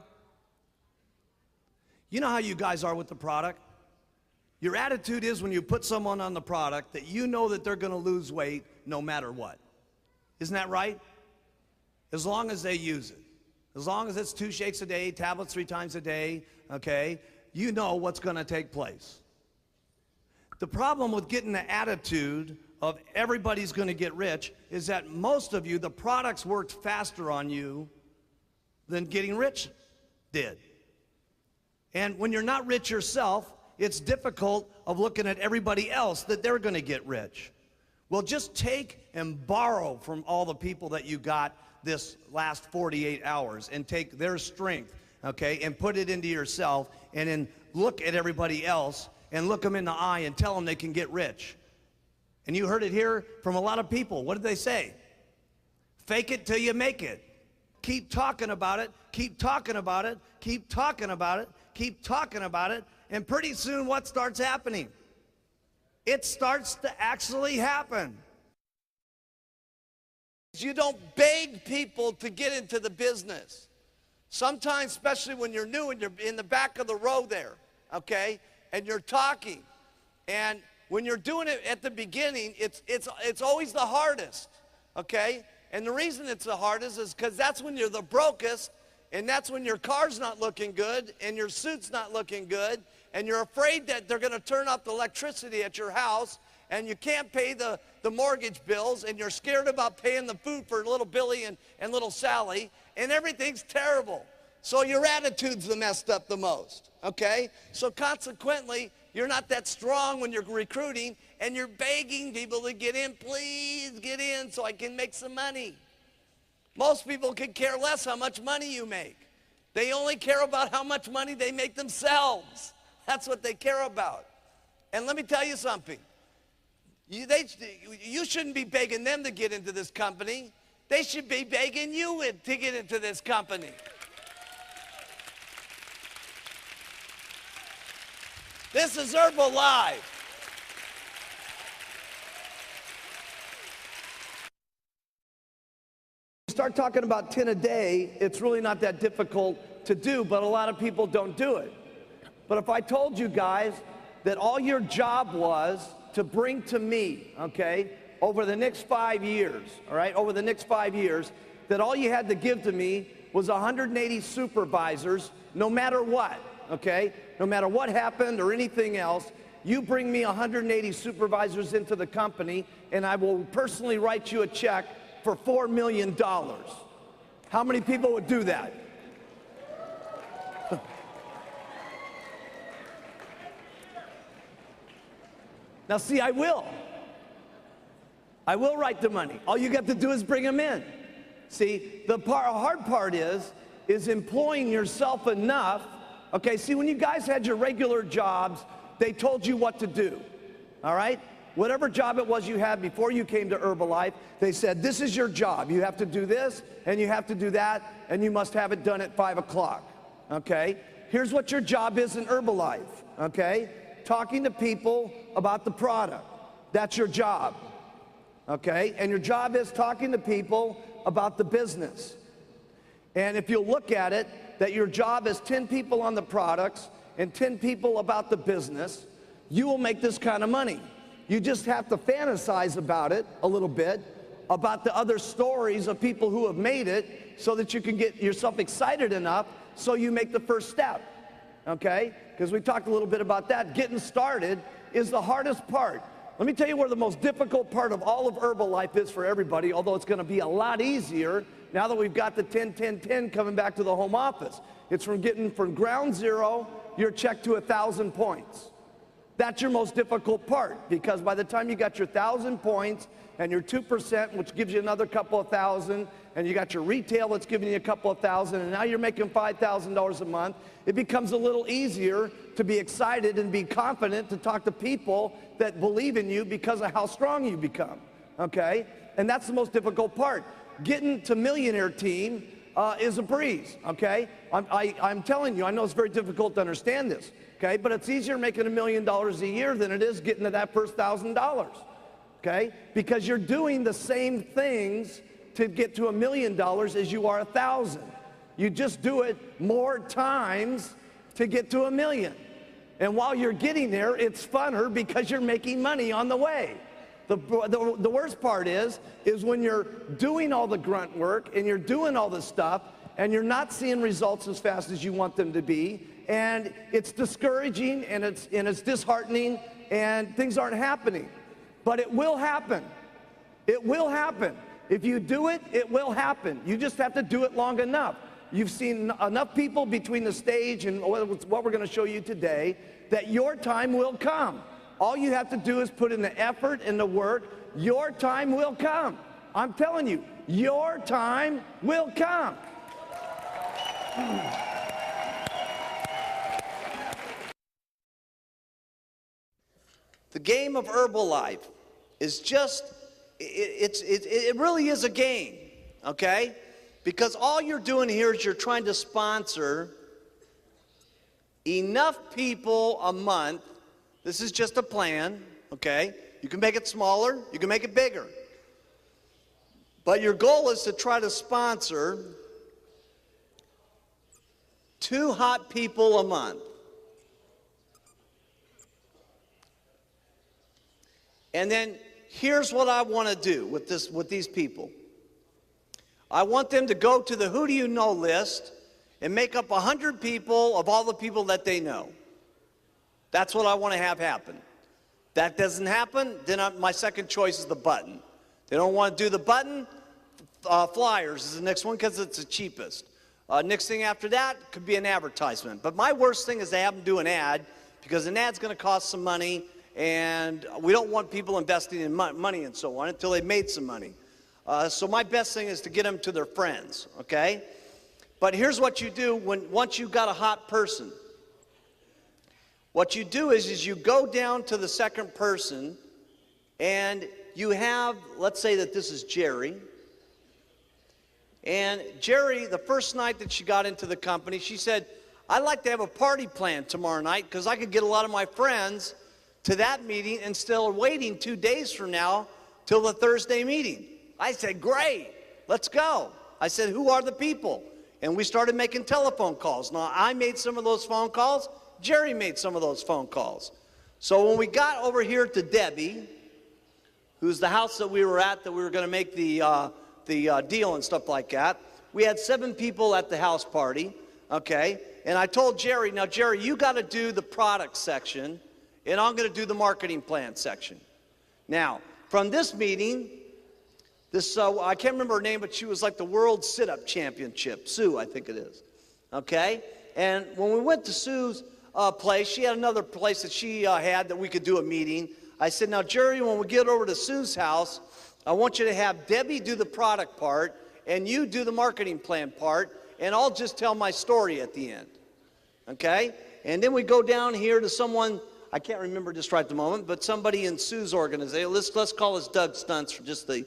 You know how you guys are with the product? Your attitude is when you put someone on the product that you know that they're gonna lose weight no matter what. Isn't that right? As long as they use it. As long as it's 2 shakes a day, tablets 3 times a day, okay? You know what's gonna take place. The problem with getting the attitude of everybody's gonna get rich is that most of you, the products worked faster on you than getting rich did. And when you're not rich yourself, it's difficult of looking at everybody else that they're gonna get rich. Well, just take and borrow from all the people that you got this last 48 hours and take their strength, okay, and put it into yourself, and then look at everybody else and look them in the eye and tell them they can get rich. And you heard it here from a lot of people. What did they say? Fake it till you make it. Keep talking about it, keep talking about it, keep talking about it, keep talking about it, and pretty soon what starts happening? It starts to actually happen. You don't beg people to get into the business. Sometimes, especially when you're new and you're in the back of the row there, okay, and you're talking, and when you're doing it at the beginning, it's always the hardest, okay? And the reason it's the hardest is because that's when you're the brokest, and that's when your car's not looking good, and your suit's not looking good, and you're afraid that they're gonna turn off the electricity at your house, and you can't pay the mortgage bills, and you're scared about paying the food for little Billy and little Sally, and everything's terrible. So your attitude's the messed up the most, okay? So consequently, you're not that strong when you're recruiting, and you're begging people to get in, please get in so I can make some money. Most people could care less how much money you make. They only care about how much money they make themselves. That's what they care about. And let me tell you something. You shouldn't be begging them to get into this company. They should be begging you to get into this company. This is Herbalife. Start talking about 10 a day, it's really not that difficult to do, but a lot of people don't do it. But if I told you guys that all your job was to bring to me, okay, over the next 5 years, all right, over the next 5 years, that all you had to give to me was 180 supervisors, no matter what, okay, no matter what happened or anything else, you bring me 180 supervisors into the company, and I will personally write you a check for $4 million. How many people would do that? Now see, I will write the money. All you got to do is bring them in. See, the hard part is employing yourself enough. Okay, see, when you guys had your regular jobs, they told you what to do, all right? Whatever job it was you had before you came to Herbalife, they said, this is your job. You have to do this, and you have to do that, and you must have it done at 5 o'clock, okay? Here's what your job is in Herbalife, okay? Talking to people about the product. That's your job, okay? And your job is talking to people about the business. And if you look at it, that your job is 10 people on the products and 10 people about the business, you will make this kind of money. You just have to fantasize about it a little bit, about the other stories of people who have made it, so that you can get yourself excited enough so you make the first step, okay? Because we talked a little bit about that. Getting started is the hardest part. Let me tell you where the most difficult part of all of Herbalife is for everybody, although it's going to be a lot easier now that we've got the 10-10-10 coming back to the home office. It's from getting from ground zero, your check to 1,000 points. That's your most difficult part, because by the time you got your 1,000 points and your 2%, which gives you another couple of thousand, and you got your retail that's giving you a couple of thousand, and now you're making $5,000 a month, it becomes a little easier to be excited and be confident to talk to people that believe in you because of how strong you become, okay? And that's the most difficult part. Getting to millionaire team is a breeze, okay? I'm telling you, I know it's very difficult to understand this, okay? But it's easier making $1 million a year than it is getting to that first $1,000, okay? Because you're doing the same things to get to $1 million as you are 1,000. You just do it more times to get to 1 million. And while you're getting there, it's funner because you're making money on the way. The worst part is when you're doing all the grunt work and you're doing all the stuff and you're not seeing results as fast as you want them to be, and it's discouraging and it's disheartening and things aren't happening. But it will happen. It will happen. If you do it, it will happen. You just have to do it long enough. You've seen enough people between the stage and what we're going to show you today that your time will come. All you have to do is put in the effort and the work. Your time will come. I'm telling you, your time will come. The game of Herbalife is just, it really is a game, okay? Because all you're doing here is you're trying to sponsor enough people a month. This is just a plan, okay? You can make it smaller, you can make it bigger. But your goal is to try to sponsor 2 hot people a month. And then here's what I want to do with these people. I want them to go to the who do you know list and make up 100 people of all the people that they know. That's what I want to have happen. That doesn't happen, then my second choice is the button. They don't want to do the button, flyers is the next one because it's the cheapest. Next thing after that could be an advertisement. But my worst thing is to have them do an ad, because an ad's going to cost some money, and we don't want people investing in money and so on until they've made some money. So my best thing is to get them to their friends, okay? But here's what you do once you've got a hot person. What you do is you go down to the second person, and you have, let's say that this is Jerry. And Jerry, the first night that she got into the company, she said, I'd like to have a party planned tomorrow night because I could get a lot of my friends to that meeting instead of waiting 2 days from now till the Thursday meeting. I said, great, let's go. I said, who are the people? And we started making telephone calls. Now, I made some of those phone calls. Jerry made some of those phone calls. So when we got over here to Debbie, who's the house that we were at, that we were going to make the deal and stuff like that, we had 7 people at the house party, okay? And I told Jerry, now Jerry, you got to do the product section, and I'm going to do the marketing plan section. Now, from this meeting, this, I can't remember her name, but she was like the World Sit-Up Championship, Sue, I think it is, okay? And when we went to Sue's place, she had another place that she had that we could do a meeting. I said, now Jerry, when we get over to Sue's house, I want you to have Debbie do the product part, and you do the marketing plan part, and I'll just tell my story at the end, okay? And then we go down here to someone, I can't remember just right at the moment, but somebody in Sue's organization, let's call this Doug Stunts for just the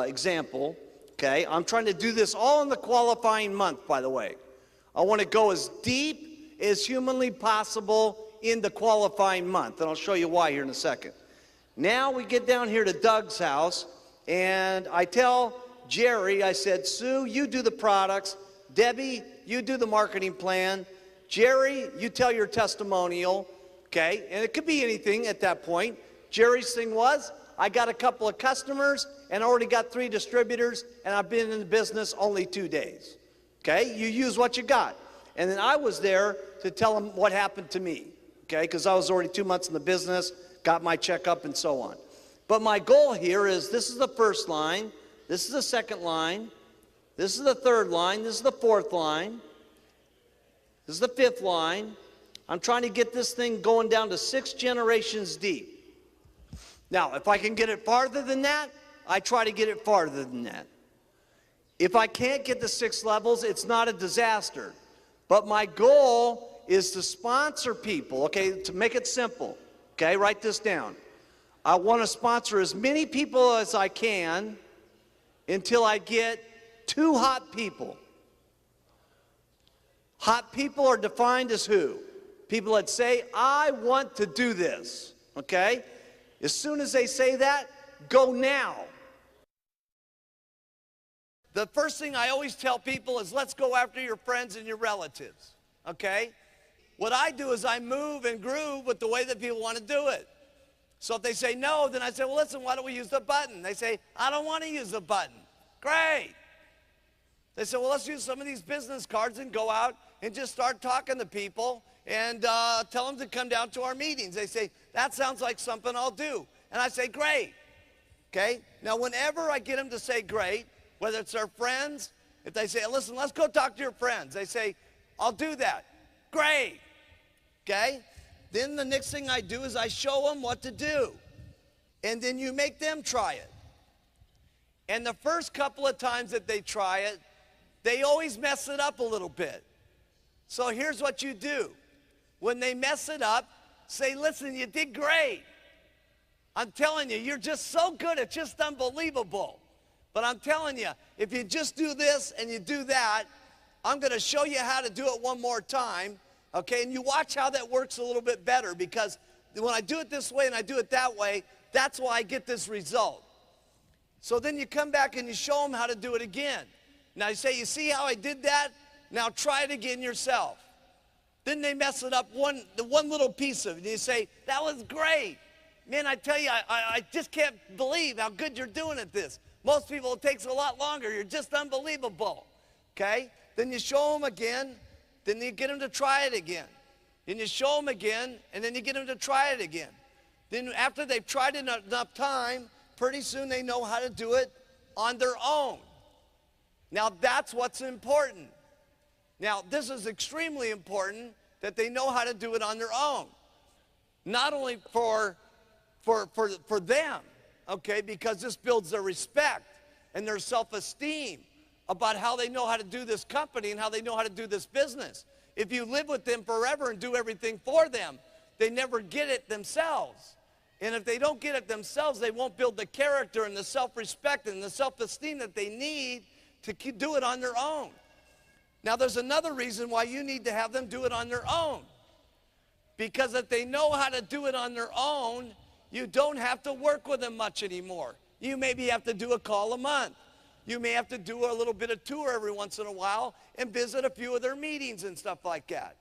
example, okay? I'm trying to do this all in the qualifying month, by the way. I want to go as deep as humanly possible in the qualifying month, and I'll show you why here in a second. Now we get down here to Doug's house, and I tell Jerry, I said, Sue, you do the products. Debbie, you do the marketing plan. Jerry, you tell your testimonial, okay? And it could be anything at that point. Jerry's thing was, I got a couple of customers and already got 3 distributors, and I've been in the business only 2 days, okay? You use what you got. And then I was there to tell them what happened to me, okay? Because I was already 2 months in the business, got my checkup and so on. But my goal here is this is the first line, this is the second line, this is the third line, this is the fourth line, this is the fifth line. I'm trying to get this thing going down to 6 generations deep. Now, if I can get it farther than that, I try to get it farther than that. If I can't get the 6 levels, it's not a disaster. But my goal is to sponsor people, okay, to make it simple, okay, write this down. I want to sponsor as many people as I can until I get 2 hot people. Hot people are defined as who? People that say, I want to do this, okay? As soon as they say that, go now. The first thing I always tell people is let's go after your friends and your relatives, okay? What I do is I move and groove with the way that people want to do it. So if they say no, then I say, well, listen, why don't we use the button? They say, I don't want to use the button. Great. They say, well, let's use some of these business cards and go out and just start talking to people and tell them to come down to our meetings. They say, that sounds like something I'll do. And I say, great. Okay? Now, whenever I get them to say great, whether it's their friends, if they say, listen, let's go talk to your friends, they say, I'll do that. Great. Okay? Then the next thing I do is I show them what to do. And then you make them try it. And the first couple of times that they try it, they always mess it up a little bit. So here's what you do. When they mess it up, say, listen, you did great. I'm telling you, you're just so good, it's just unbelievable. But I'm telling you, if you just do this and you do that, I'm going to show you how to do it one more time, okay? And you watch how that works a little bit better, because when I do it this way and I do it that way, that's why I get this result. So then you come back and you show them how to do it again. Now you say, you see how I did that? Now try it again yourself. Then they mess it up one little piece of it. And you say, that was great. Man, I tell you, I just can't believe how good you're doing at this. Most people, it takes a lot longer. You're just unbelievable. Okay? Then you show them again. Then you get them to try it again. Then you show them again, and then you get them to try it again. Then after they've tried it enough time, pretty soon they know how to do it on their own. Now, that's what's important. Now, this is extremely important that they know how to do it on their own. Not only for them, okay, because this builds their respect and their self-esteem about how they know how to do this company and how they know how to do this business. If you live with them forever and do everything for them, they never get it themselves. And if they don't get it themselves, they won't build the character and the self-respect and the self-esteem that they need to do it on their own. Now, there's another reason why you need to have them do it on their own. Because if they know how to do it on their own, you don't have to work with them much anymore. You maybe have to do a call a month. You may have to do a little bit of tour every once in a while and visit a few of their meetings and stuff like that.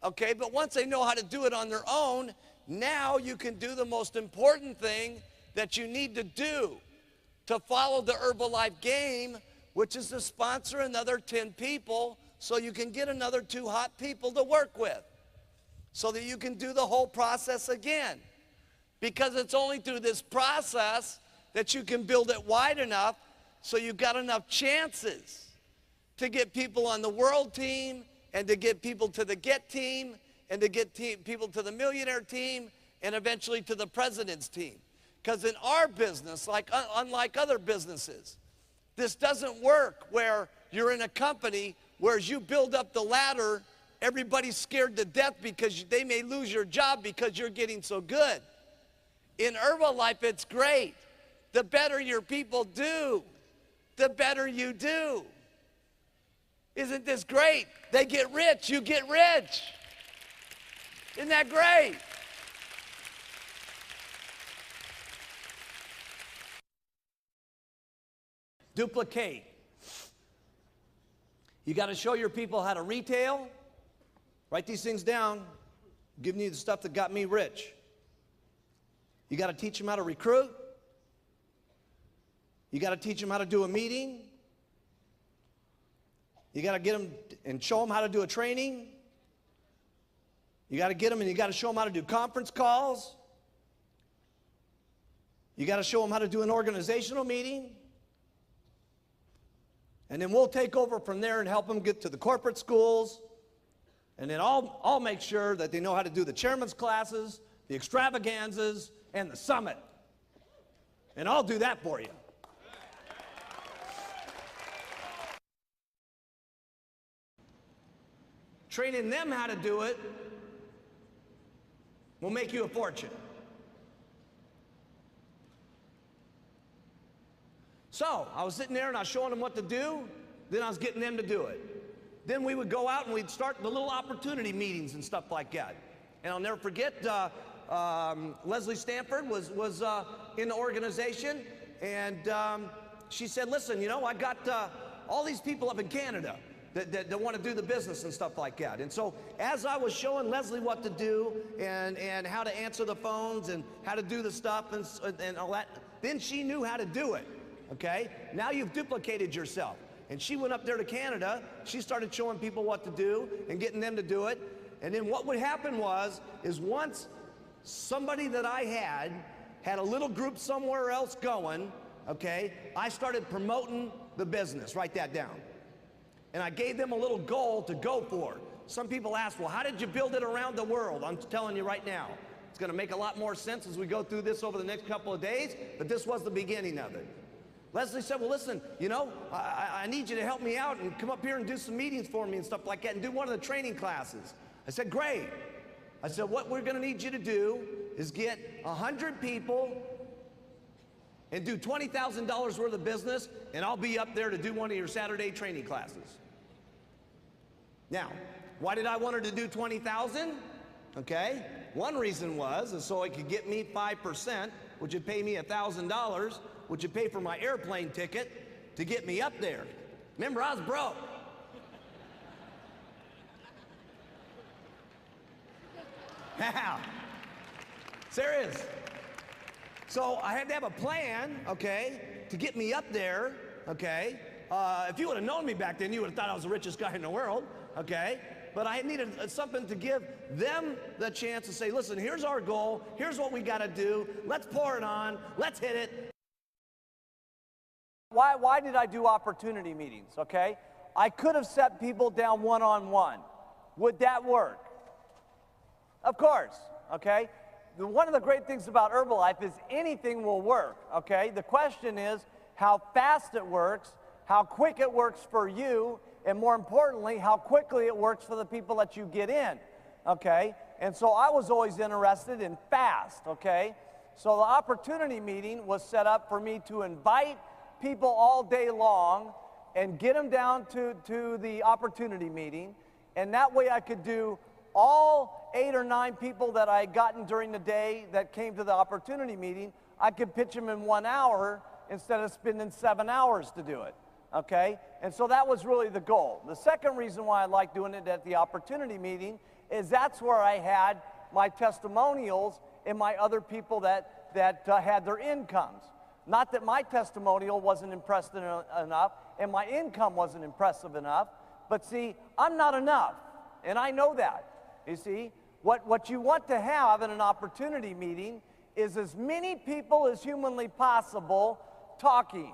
Okay, but once they know how to do it on their own, now you can do the most important thing that you need to do to follow the Herbalife game, which is to sponsor another 10 people so you can get another 2 hot people to work with so that you can do the whole process again. Because it's only through this process that you can build it wide enough so you've got enough chances to get people on the world team and to get people to the GET team and to get people to the millionaire team and eventually to the president's team. Because in our business, unlike other businesses, this doesn't work where you're in a company where you build up the ladder everybody's scared to death because they may lose your job because you're getting so good. In Herbalife, it's great. The better your people do, the better you do. Isn't this great? They get rich, you get rich. Isn't that great? Duplicate. You got to show your people how to retail. Write these things down. I'm giving you the stuff that got me rich. You got to teach them how to recruit. You got to teach them how to do a meeting. You got to get them and show them how to do a training. You got to get them and you got to show them how to do conference calls. You got to show them how to do an organizational meeting. And then we'll take over from there and help them get to the corporate schools. And then I'll make sure that they know how to do the chairman's classes, the extravaganzas, and the summit. And I'll do that for you. Training them how to do it will make you a fortune. So I was sitting there and I was showing them what to do, then I was getting them to do it. Then we would go out and we'd start the little opportunity meetings and stuff like that. And I'll never forget, Leslie Stanford was in the organization, and she said, listen, you know, I got all these people up in Canada that want to do the business and stuff like that. And so as I was showing Leslie what to do and how to answer the phones and how to do the stuff and all that, then she knew how to do it. Okay? Now you've duplicated yourself. And she went up there to Canada. She started showing people what to do and getting them to do it. And then what would happen is once somebody that I had a little group somewhere else going, okay, I started promoting the business. Write that down. And I gave them a little goal to go for. Some people ask, well, how did you build it around the world? I'm telling you right now. It's going to make a lot more sense as we go through this over the next couple of days, but this was the beginning of it. Leslie said, well, listen, you know, I need you to help me out and come up here and do some meetings for me and stuff like that and do one of the training classes. I said, great. I said, what we're going to need you to do is get 100 people and do $20,000 worth of business, and I'll be up there to do one of your Saturday training classes. Now, why did I want her to do 20,000? Okay, one reason is so it could get me 5%, which would pay me $1,000, which would pay for my airplane ticket to get me up there. Remember, I was broke. Yeah, serious. So I had to have a plan, okay, to get me up there, okay. If you would have known me back then, you would have thought I was the richest guy in the world, okay. But I needed something to give them the chance to say, listen, here's our goal, here's what we got to do, let's pour it on, let's hit it. Why did I do opportunity meetings, okay? I could have set people down one-on-one. Would that work? Of course, okay? One of the great things about Herbalife is anything will work, okay? The question is how fast it works, how quick it works for you, and more importantly, how quickly it works for the people that you get in, okay? And so I was always interested in fast, okay? So the opportunity meeting was set up for me to invite people all day long and get them down to the opportunity meeting, and that way I could do all 8 or 9 people that I had gotten during the day that came to the opportunity meeting, I could pitch them in 1 hour instead of spending 7 hours to do it, okay? And so that was really the goal. The second reason why I like doing it at the opportunity meeting is that's where I had my testimonials and my other people that had their incomes. Not that my testimonial wasn't impressive enough and my income wasn't impressive enough, but see, I'm not enough, and I know that. You see, what you want to have in an opportunity meeting is as many people as humanly possible talking,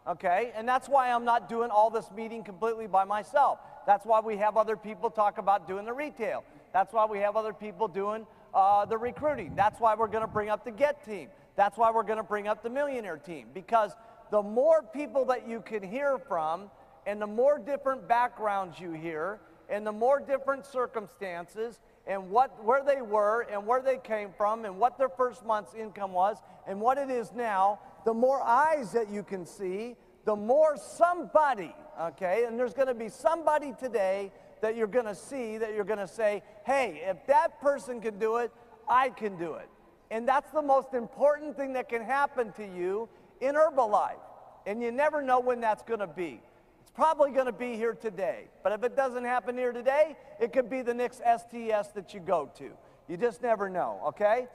okay? And that's why I'm not doing all this meeting completely by myself. That's why we have other people talk about doing the retail. That's why we have other people doing the recruiting. That's why we're going to bring up the Get team. That's why we're going to bring up the Millionaire team, because the more people that you can hear from and the more different backgrounds you hear and the more different circumstances and where they were and where they came from and what their first month's income was and what it is now, the more eyes that you can see, the more somebody, okay, and there's going to be somebody today that you're going to see, that you're going to say, hey, if that person can do it, I can do it. And that's the most important thing that can happen to you in Herbalife. And you never know when that's going to be. It's probably going to be here today. But if it doesn't happen here today, it could be the next STS that you go to. You just never know, okay?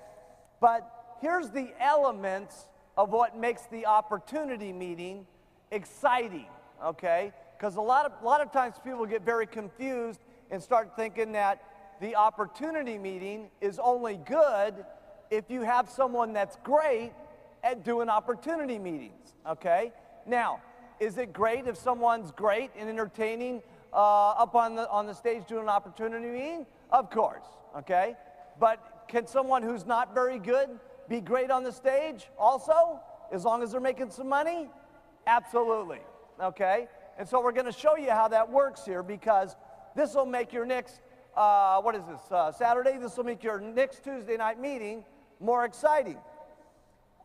But here's the elements of what makes the opportunity meeting exciting, okay? Because a lot of times people get very confused and start thinking that the opportunity meeting is only good if you have someone that's great at doing opportunity meetings, okay? Now, is it great if someone's great and entertaining up on the stage doing an opportunity meeting? Of course, okay? But can someone who's not very good be great on the stage also, as long as they're making some money? Absolutely, okay? And so we're going to show you how that works here, because this will make your next, what is this, Saturday? This will make your next Tuesday night meeting more exciting.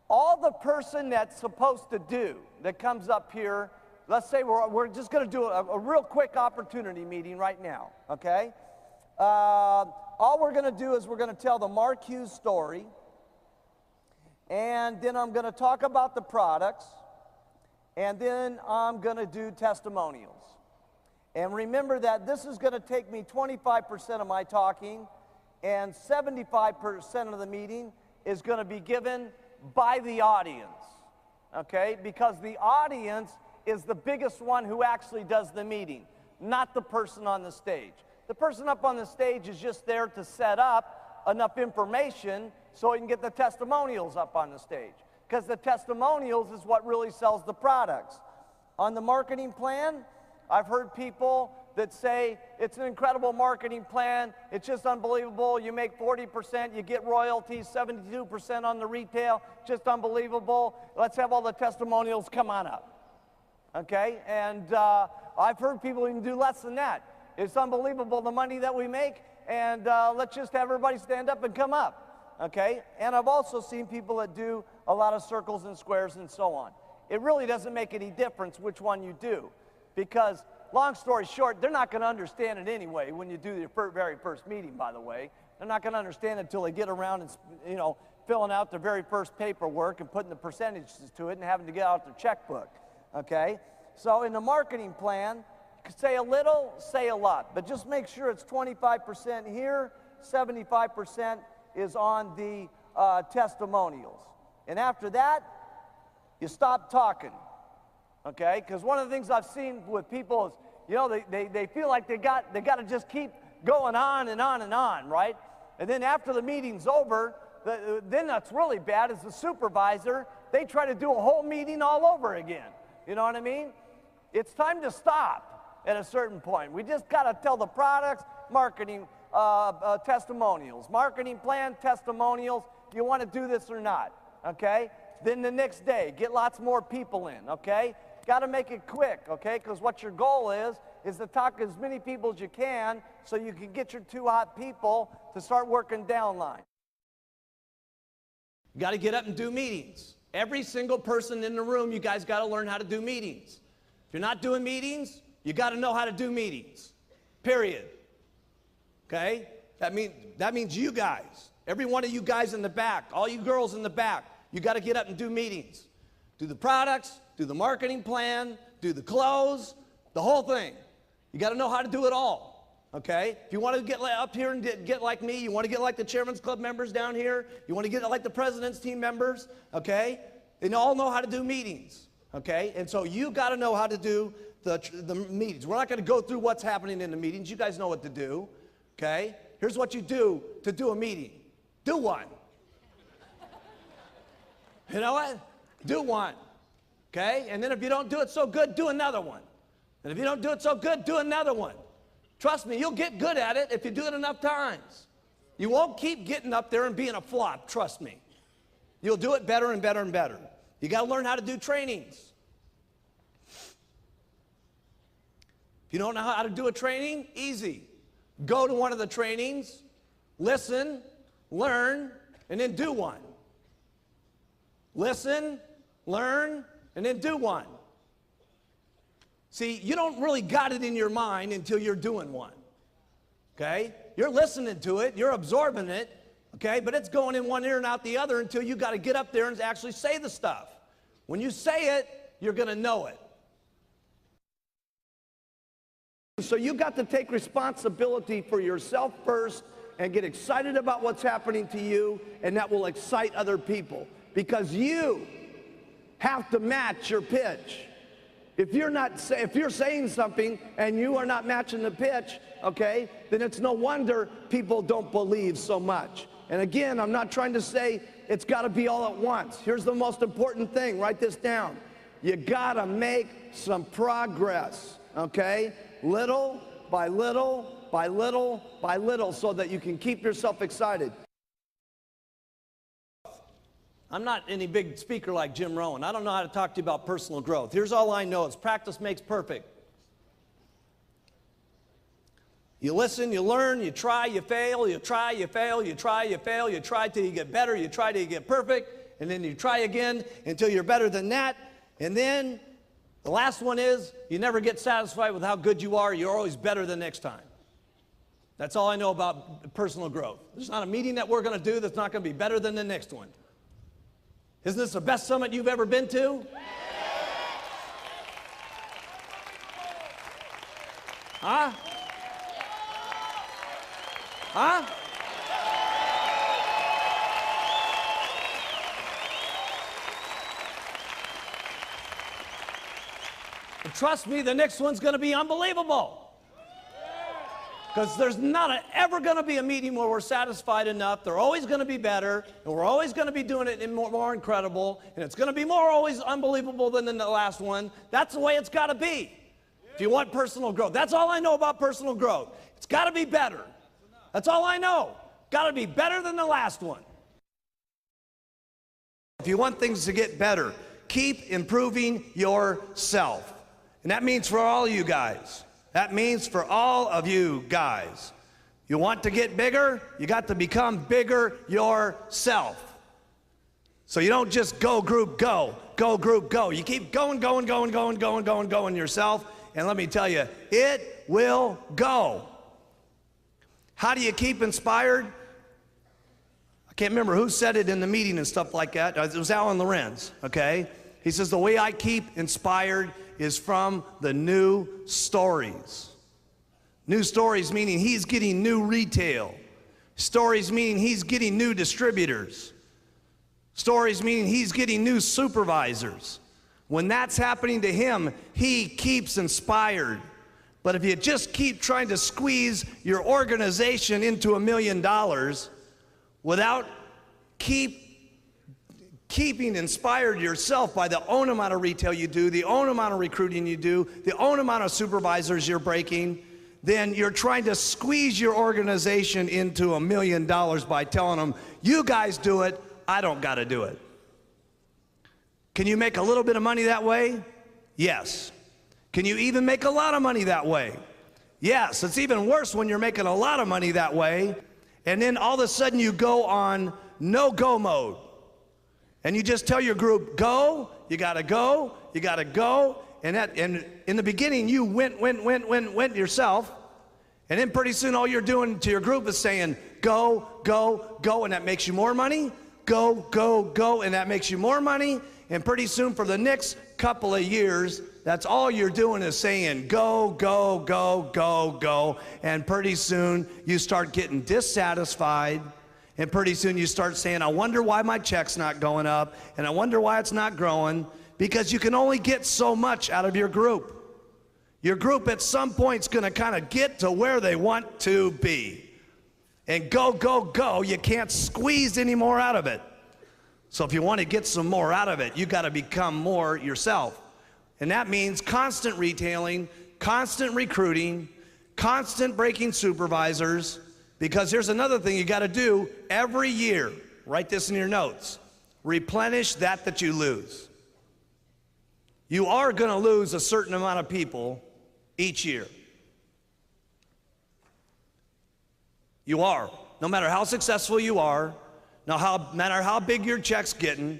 All the person that's supposed to do that comes up here, let's say we're just going to do a real quick opportunity meeting right now, okay? All we're going to do is we're going to tell the Mark Hughes story, and then I'm going to talk about the products, and then I'm going to do testimonials. And remember that this is going to take me 25% of my talking, and 75% of the meeting is going to be given by the audience, okay? Because the audience is the biggest one who actually does the meeting, not the person on the stage. The person up on the stage is just there to set up enough information so he can get the testimonials up on the stage. Because the testimonials is what really sells the products. On the marketing plan, I've heard people that say it's an incredible marketing plan, it's just unbelievable, you make 40%, you get royalties, 72% on the retail, just unbelievable, let's have all the testimonials, come on up, okay? And I've heard people even do less than that. It's unbelievable the money that we make, and let's just have everybody stand up and come up, okay? And I've also seen people that do a lot of circles and squares and so on. It really doesn't make any difference which one you do, because long story short, they're not going to understand it anyway when you do your very first meeting, by the way. They're not going to understand it until they get around and, you know, filling out their very first paperwork and putting the percentages to it and having to get out their checkbook, okay? So in the marketing plan, say a little, say a lot, but just make sure it's 25% here, 75% is on the testimonials. And after that, you stop talking. Okay, because one of the things I've seen with people is, you know, they feel like they got to just keep going on and on and on, right? And then after the meeting's over, then that's really bad is the supervisor, they try to do a whole meeting all over again. You know what I mean? It's time to stop at a certain point. We just got to tell the products, marketing, testimonials, marketing plan, testimonials, you want to do this or not, okay? Then the next day, get lots more people in, okay? Got to make it quick, okay? Because what your goal is to talk to as many people as you can so you can get your two hot people to start working downline. You got to get up and do meetings. Every single person in the room, you guys got to learn how to do meetings. If you're not doing meetings, you got to know how to do meetings, period. Okay? That means you guys, every one of you guys in the back, all you girls in the back, you got to get up and do meetings. Do the products, do the marketing plan, do the close, the whole thing. You got to know how to do it all, okay? If you want to get up here and get like me, you want to get like the Chairman's Club members down here, you want to get like the President's Team members, okay? They all know how to do meetings, okay? And so you got to know how to do the meetings. We're not going to go through what's happening in the meetings. You guys know what to do, okay? Here's what you do to do a meeting. Do one. You know what? Do one, okay? And then if you don't do it so good, do another one. And if you don't do it so good, do another one. Trust me, you'll get good at it if you do it enough times. You won't keep getting up there and being a flop, trust me. You'll do it better and better and better. You got to learn how to do trainings. If you don't know how to do a training, easy. Go to one of the trainings, listen, learn, and then do one. Listen, learn, and then do one. See, you don't really got it in your mind until you're doing one. Okay? You're listening to it, you're absorbing it, okay? But it's going in one ear and out the other until you got to get up there and actually say the stuff. When you say it, you're going to know it. So you got to take responsibility for yourself first and get excited about what's happening to you, and that will excite other people. Because you have to match your pitch. If you're saying something and you are not matching the pitch, okay, then it's no wonder people don't believe so much. And again, I'm not trying to say it's got to be all at once. Here's the most important thing. Write this down. You got to make some progress, okay? Little by little by little by little, so that you can keep yourself excited. I'm not any big speaker like Jim Rohn. I don't know how to talk to you about personal growth. Here's all I know is practice makes perfect. You listen, you learn, you try, you fail, you try, you fail, you try, you fail, you try till you get better, you try till you get perfect, and then you try again until you're better than that. And then the last one is you never get satisfied with how good you are. You're always better the next time. That's all I know about personal growth. There's not a meeting that we're going to do that's not going to be better than the next one. Isn't this the best summit you've ever been to? Huh? Huh? And trust me, the next one's going to be unbelievable. Because there's not ever going to be a meeting where we're satisfied enough. They're always going to be better, and we're always going to be doing it in more incredible, and it's going to be always unbelievable than the last one. That's the way it's got to be if you want personal growth. That's all I know about personal growth. It's got to be better. That's all I know. Got to be better than the last one. If you want things to get better, keep improving yourself. And that means for all you guys. That means for all of you guys. You want to get bigger? You got to become bigger yourself. So you don't just go group go, go group go. You keep going yourself, and let me tell you, it will go. How do you keep inspired? I can't remember who said it in the meeting and stuff like that. It was Alan Lorenz, okay? He says, the way I keep inspired is from the new stories. New stories meaning he's getting new retail. Stories meaning he's getting new distributors. Stories meaning he's getting new supervisors. When that's happening to him, he keeps inspired. But if you just keep trying to squeeze your organization into $1 million without keeping inspired yourself by the own amount of retail you do, the own amount of recruiting you do, the own amount of supervisors you're breaking, then you're trying to squeeze your organization into $1 million by telling them, you guys do it, I don't got to do it. Can you make a little bit of money that way? Yes. Can you even make a lot of money that way? Yes. It's even worse when you're making a lot of money that way, and then all of a sudden you go on no-go mode. And you just tell your group, go, you gotta go, you gotta go. And in the beginning, you went yourself. And then pretty soon all you're doing to your group is saying, go, go, go, and that makes you more money. Go, go, go, and that makes you more money. And pretty soon for the next couple of years, that's all you're doing is saying, go, go, go, go, go. And pretty soon you start getting dissatisfied. And pretty soon you start saying, I wonder why my check's not going up, and I wonder why it's not growing, because you can only get so much out of your group. Your group at some point is going to kind of get to where they want to be. And go, go, go, you can't squeeze any more out of it. So if you want to get some more out of it, you got to become more yourself. And that means constant retailing, constant recruiting, constant breaking supervisors. Because here's another thing you got to do every year. Write this in your notes. Replenish that you lose. You are going to lose a certain amount of people each year. You are. No matter how successful you are, no matter how big your check's getting,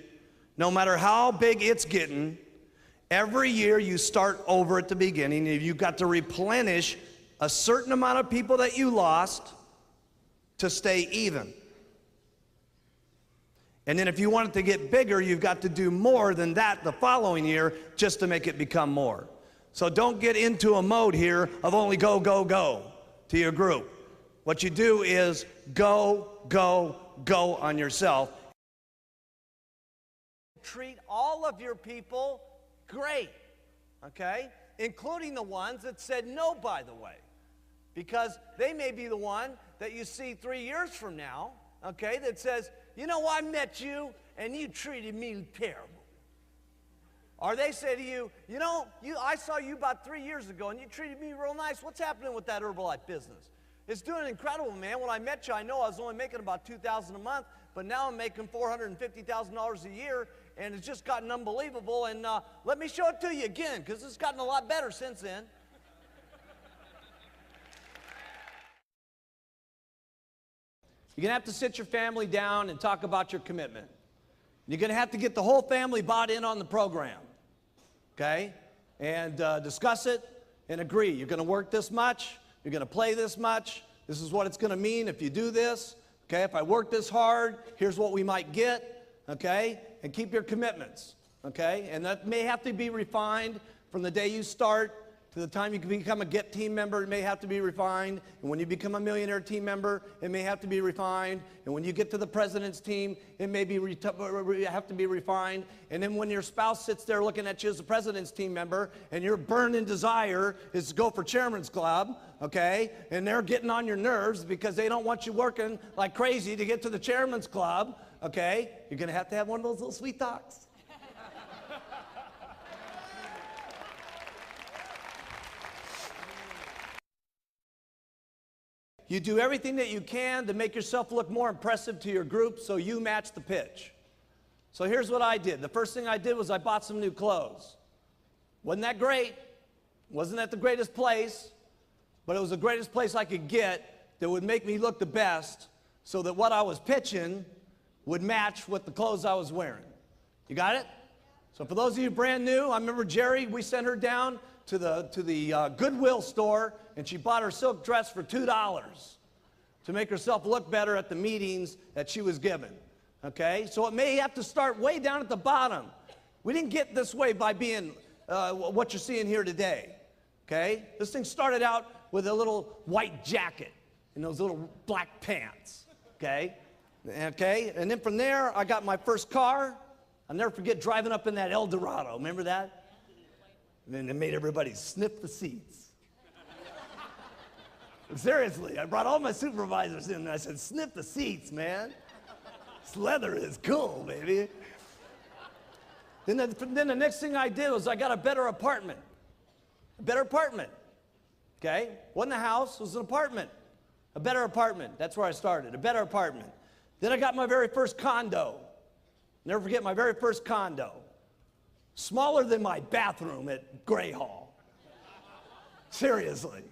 no matter how big it's getting, every year you start over at the beginning, and you've got to replenish a certain amount of people that you lost to stay even. And then if you want it to get bigger, you've got to do more than that the following year just to make it become more. So don't get into a mode here of only go, go, go to your group. What you do is go, go, go on yourself. Treat all of your people great, okay? Including the ones that said no, by the way. Because they may be the one that you see 3 years from now, okay, that says, you know, I met you and you treated me terrible. Or they say to you, you know, I saw you about 3 years ago and you treated me real nice. What's happening with that Herbalife business? It's doing incredible, man. When I met you, I know I was only making about $2,000 a month, but now I'm making $450,000 a year, and it's just gotten unbelievable. And let me show it to you again, because it's gotten a lot better since then. You're going to have to sit your family down and talk about your commitment. You're going to have to get the whole family bought in on the program, okay? And discuss it and agree. You're going to work this much. You're going to play this much. This is what it's going to mean if you do this. Okay, if I work this hard, here's what we might get. Okay, and keep your commitments. Okay, and that may have to be refined from the day you start to the time you can become a GET team member. It may have to be refined. And when you become a millionaire team member, it may have to be refined. And when you get to the president's team, it may be have to be refined. And then when your spouse sits there looking at you as a president's team member, and your burning desire is to go for chairman's club, okay, and they're getting on your nerves because they don't want you working like crazy to get to the chairman's club, okay, you're going to have one of those little sweet talks. You do everything that you can to make yourself look more impressive to your group so you match the pitch. So here's what I did. The first thing I did was I bought some new clothes. Wasn't that great? Wasn't that the greatest place? But it was the greatest place I could get that would make me look the best so that what I was pitching would match with the clothes I was wearing. You got it? So for those of you brand new, I remember Jerry, we sent her down to the Goodwill store, and she bought her silk dress for $2 to make herself look better at the meetings that she was given, okay? So it may have to start way down at the bottom. We didn't get this way by being what you're seeing here today, okay? This thing started out with a little white jacket and those little black pants, okay? Okay, and then from there, I got my first car. I'll never forget driving up in that El Dorado, remember that? And then it made everybody sniff the seats. Seriously, I brought all my supervisors in and I said, sniff the seats, man. This leather is cool, baby. Then the next thing I did was I got a better apartment. A better apartment, okay? Wasn't a house, it was an apartment. A better apartment, that's where I started, a better apartment. Then I got my very first condo. Never forget my very first condo. Smaller than my bathroom at Gray Hall. Seriously.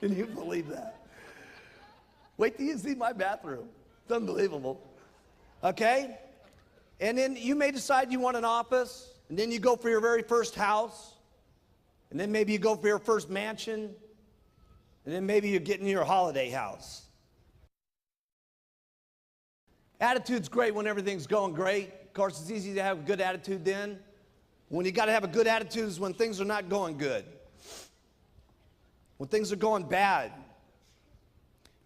Can you believe that? Wait till you see my bathroom. It's unbelievable. Okay? And then you may decide you want an office, and then you go for your very first house, and then maybe you go for your first mansion, and then maybe you're getting your holiday house. Attitude's great when everything's going great. Of course, it's easy to have a good attitude then. When you got to have a good attitude is when things are not going good. When things are going bad.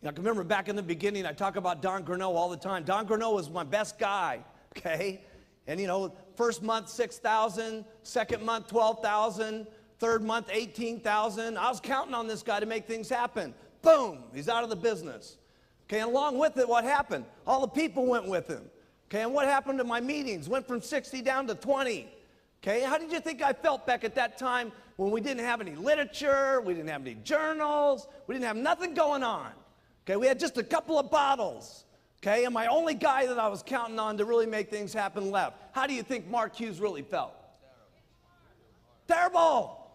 I can remember back in the beginning, I talk about Don Grano all the time. Don Grano was my best guy, okay? And you know, first month, 6,000, second month, 12,000, third month, 18,000. I was counting on this guy to make things happen. Boom, he's out of the business. Okay, and along with it, what happened? All the people went with him. Okay, and what happened to my meetings? Went from 60 down to 20. Okay, how did you think I felt back at that time when we didn't have any literature, we didn't have any journals, we didn't have nothing going on? Okay, we had just a couple of bottles. Okay, and my only guy that I was counting on to really make things happen left. How do you think Mark Hughes really felt? Terrible.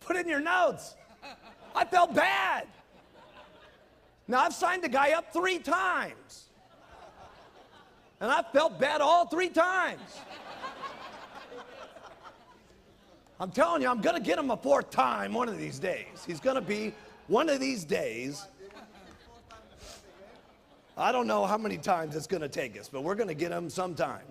Put in your notes. I felt bad. Now, I've signed the guy up 3 times. And I felt bad all 3 times. I'm telling you, I'm going to get him a 4th time one of these days. He's going to be one of these days. I don't know how many times it's going to take us, but we're going to get him sometime.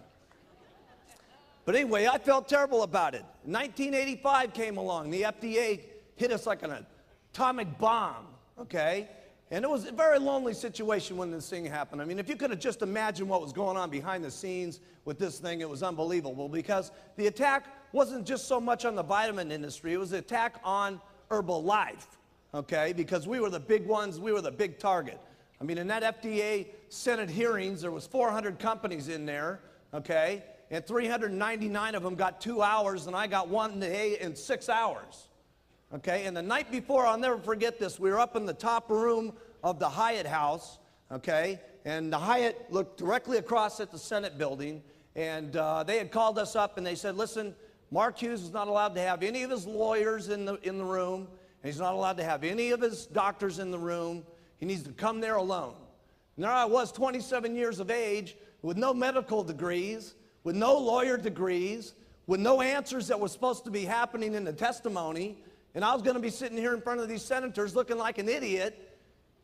But anyway, I felt terrible about it. 1985 came along. The FDA hit us like an atomic bomb, okay? And it was a very lonely situation when this thing happened. I mean, if you could have just imagined what was going on behind the scenes with this thing, it was unbelievable, because the attack wasn't just so much on the vitamin industry, it was an attack on Herbalife, okay? Because we were the big ones, we were the big target. I mean, in that FDA Senate hearings, there was 400 companies in there, okay? And 399 of them got 2 hours, and I got 1 day in 6 hours. Okay, and the night before, I'll never forget this, we were up in the top room of the Hyatt house, okay, and the Hyatt looked directly across at the Senate building, and they had called us up and they said, listen, Mark Hughes is not allowed to have any of his lawyers in the room, and he's not allowed to have any of his doctors in the room. He needs to come there alone. And there I was, 27 years of age, with no medical degrees, with no lawyer degrees, with no answers that were supposed to be happening in the testimony. And I was going to be sitting here in front of these senators looking like an idiot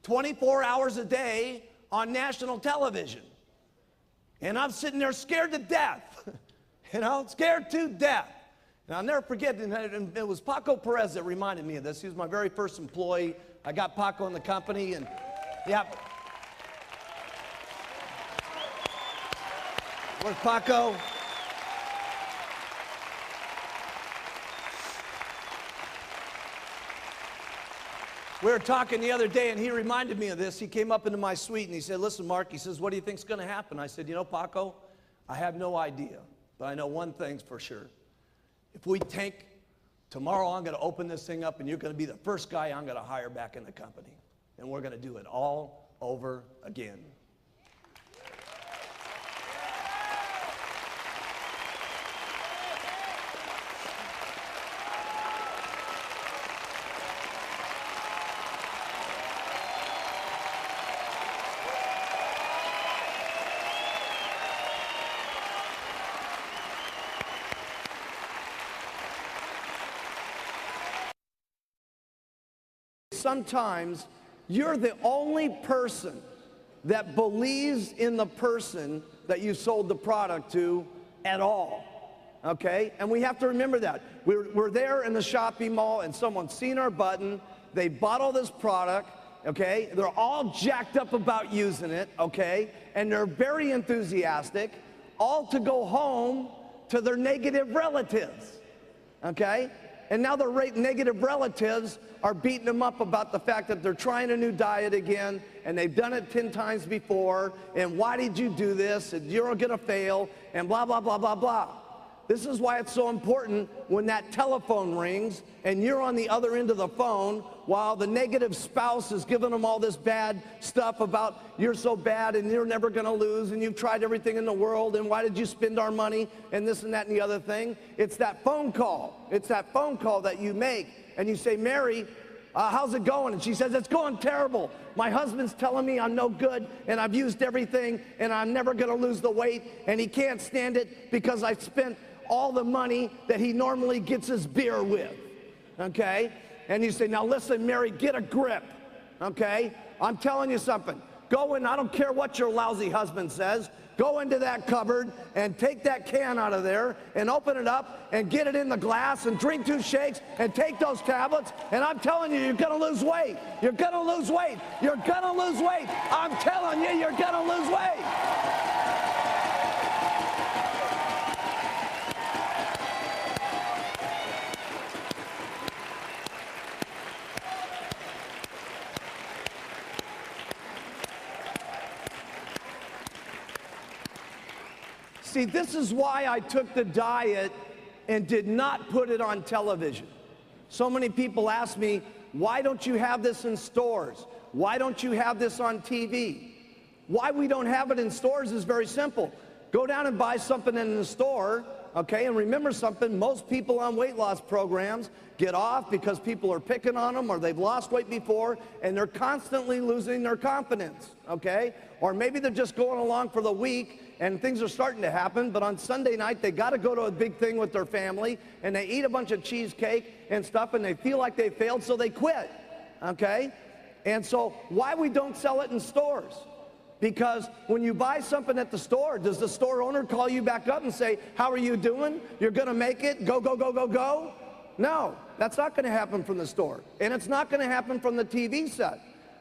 24 hours a day on national television. And I'm sitting there scared to death, you know, scared to death. And I'll never forget, and it was Paco Perez that reminded me of this. He was my very first employee. I got Paco in the company, and yeah. Where's Paco? We were talking the other day, and he reminded me of this. He came up into my suite, and he said, listen, Mark, he says, what do you think's going to happen? I said, you know, Paco, I have no idea, but I know one thing's for sure. If we tank, tomorrow I'm going to open this thing up, and you're going to be the first guy I'm going to hire back in the company. And we're going to do it all over again. Sometimes you're the only person that believes in the person that you sold the product to at all, okay? And we have to remember that. We're there in the shopping mall, and someone's seen our button, they bought all this product, okay? They're all jacked up about using it, okay? And they're very enthusiastic, all to go home to their negative relatives, okay? And now their negative relatives are beating them up about the fact that they're trying a new diet again, and they've done it 10 times before, and why did you do this, and you're gonna fail, and blah, blah, blah, blah, blah. This is why it's so important when that telephone rings and you're on the other end of the phone while the negative spouse is giving them all this bad stuff about you're so bad and you're never going to lose and you've tried everything in the world and why did you spend our money and this and that and the other thing. It's that phone call. It's that phone call that you make and you say, Mary, how's it going? And she says, it's going terrible. My husband's telling me I'm no good and I've used everything and I'm never going to lose the weight and he can't stand it because I spent all the money that he normally gets his beer with, okay? And you say, now listen, Mary, get a grip, okay? I'm telling you something. Go in, I don't care what your lousy husband says, go into that cupboard and take that can out of there and open it up and get it in the glass and drink 2 shakes and take those tablets, and I'm telling you, you're gonna lose weight. You're gonna lose weight. You're gonna lose weight. I'm telling you, you're gonna lose weight. See, this is why I took the diet and did not put it on television. So many people ask me, why don't you have this in stores? Why don't you have this on TV? Why we don't have it in stores is very simple. Go down and buy something in the store, okay? And remember something, most people on weight loss programs get off because people are picking on them or they've lost weight before and they're constantly losing their confidence, okay? Or maybe they're just going along for the week and things are starting to happen, but on Sunday night they gotta go to a big thing with their family and they eat a bunch of cheesecake and stuff and they feel like they failed, so they quit, okay? And so why we don't sell it in stores? Because when you buy something at the store, does the store owner call you back up and say, how are you doing? You're gonna make it, go, go, go, go, go? No, that's not gonna happen from the store. And it's not gonna happen from the TV set.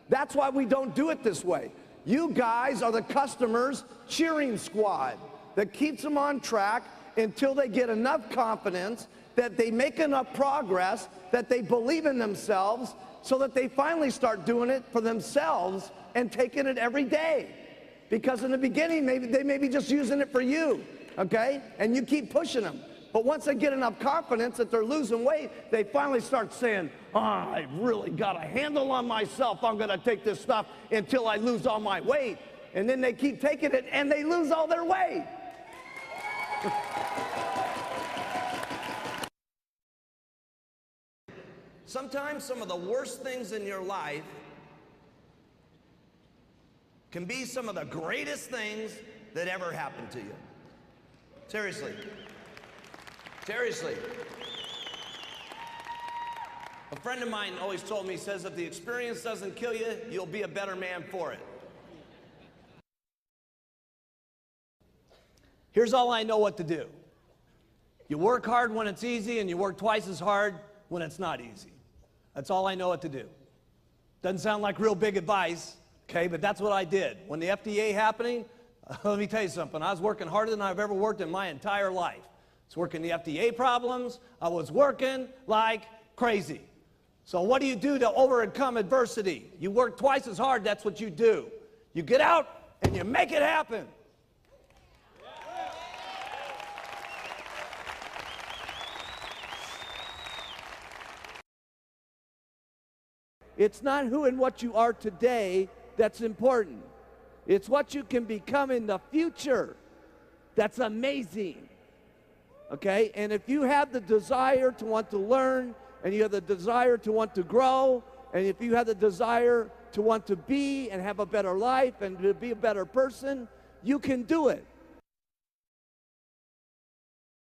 That's why we don't do it this way. You guys are the customers' cheering squad that keeps them on track until they get enough confidence that they make enough progress, that they believe in themselves, so that they finally start doing it for themselves and taking it every day. Because in the beginning, they may be just using it for you, okay? And you keep pushing them. But once they get enough confidence that they're losing weight, they finally start saying, I really got a handle on myself. I'm gonna take this stuff until I lose all my weight. And then they keep taking it and they lose all their weight. Sometimes some of the worst things in your life can be some of the greatest things that ever happened to you. Seriously. Seriously. A friend of mine always told me, he says, if the experience doesn't kill you, you'll be a better man for it. Here's all I know what to do. You work hard when it's easy, and you work twice as hard when it's not easy. That's all I know what to do. Doesn't sound like real big advice, okay, but that's what I did. When the FDA happening, let me tell you something. I was working harder than I've ever worked in my entire life. I was working the FDA problems. I was working like crazy. So what do you do to overcome adversity? You work twice as hard. That's what you do. You get out and you make it happen. It's not who and what you are today that's important. It's what you can become in the future that's amazing. Okay? And if you have the desire to want to learn, and you have the desire to want to grow, and if you have the desire to want to be and have a better life and to be a better person, you can do it.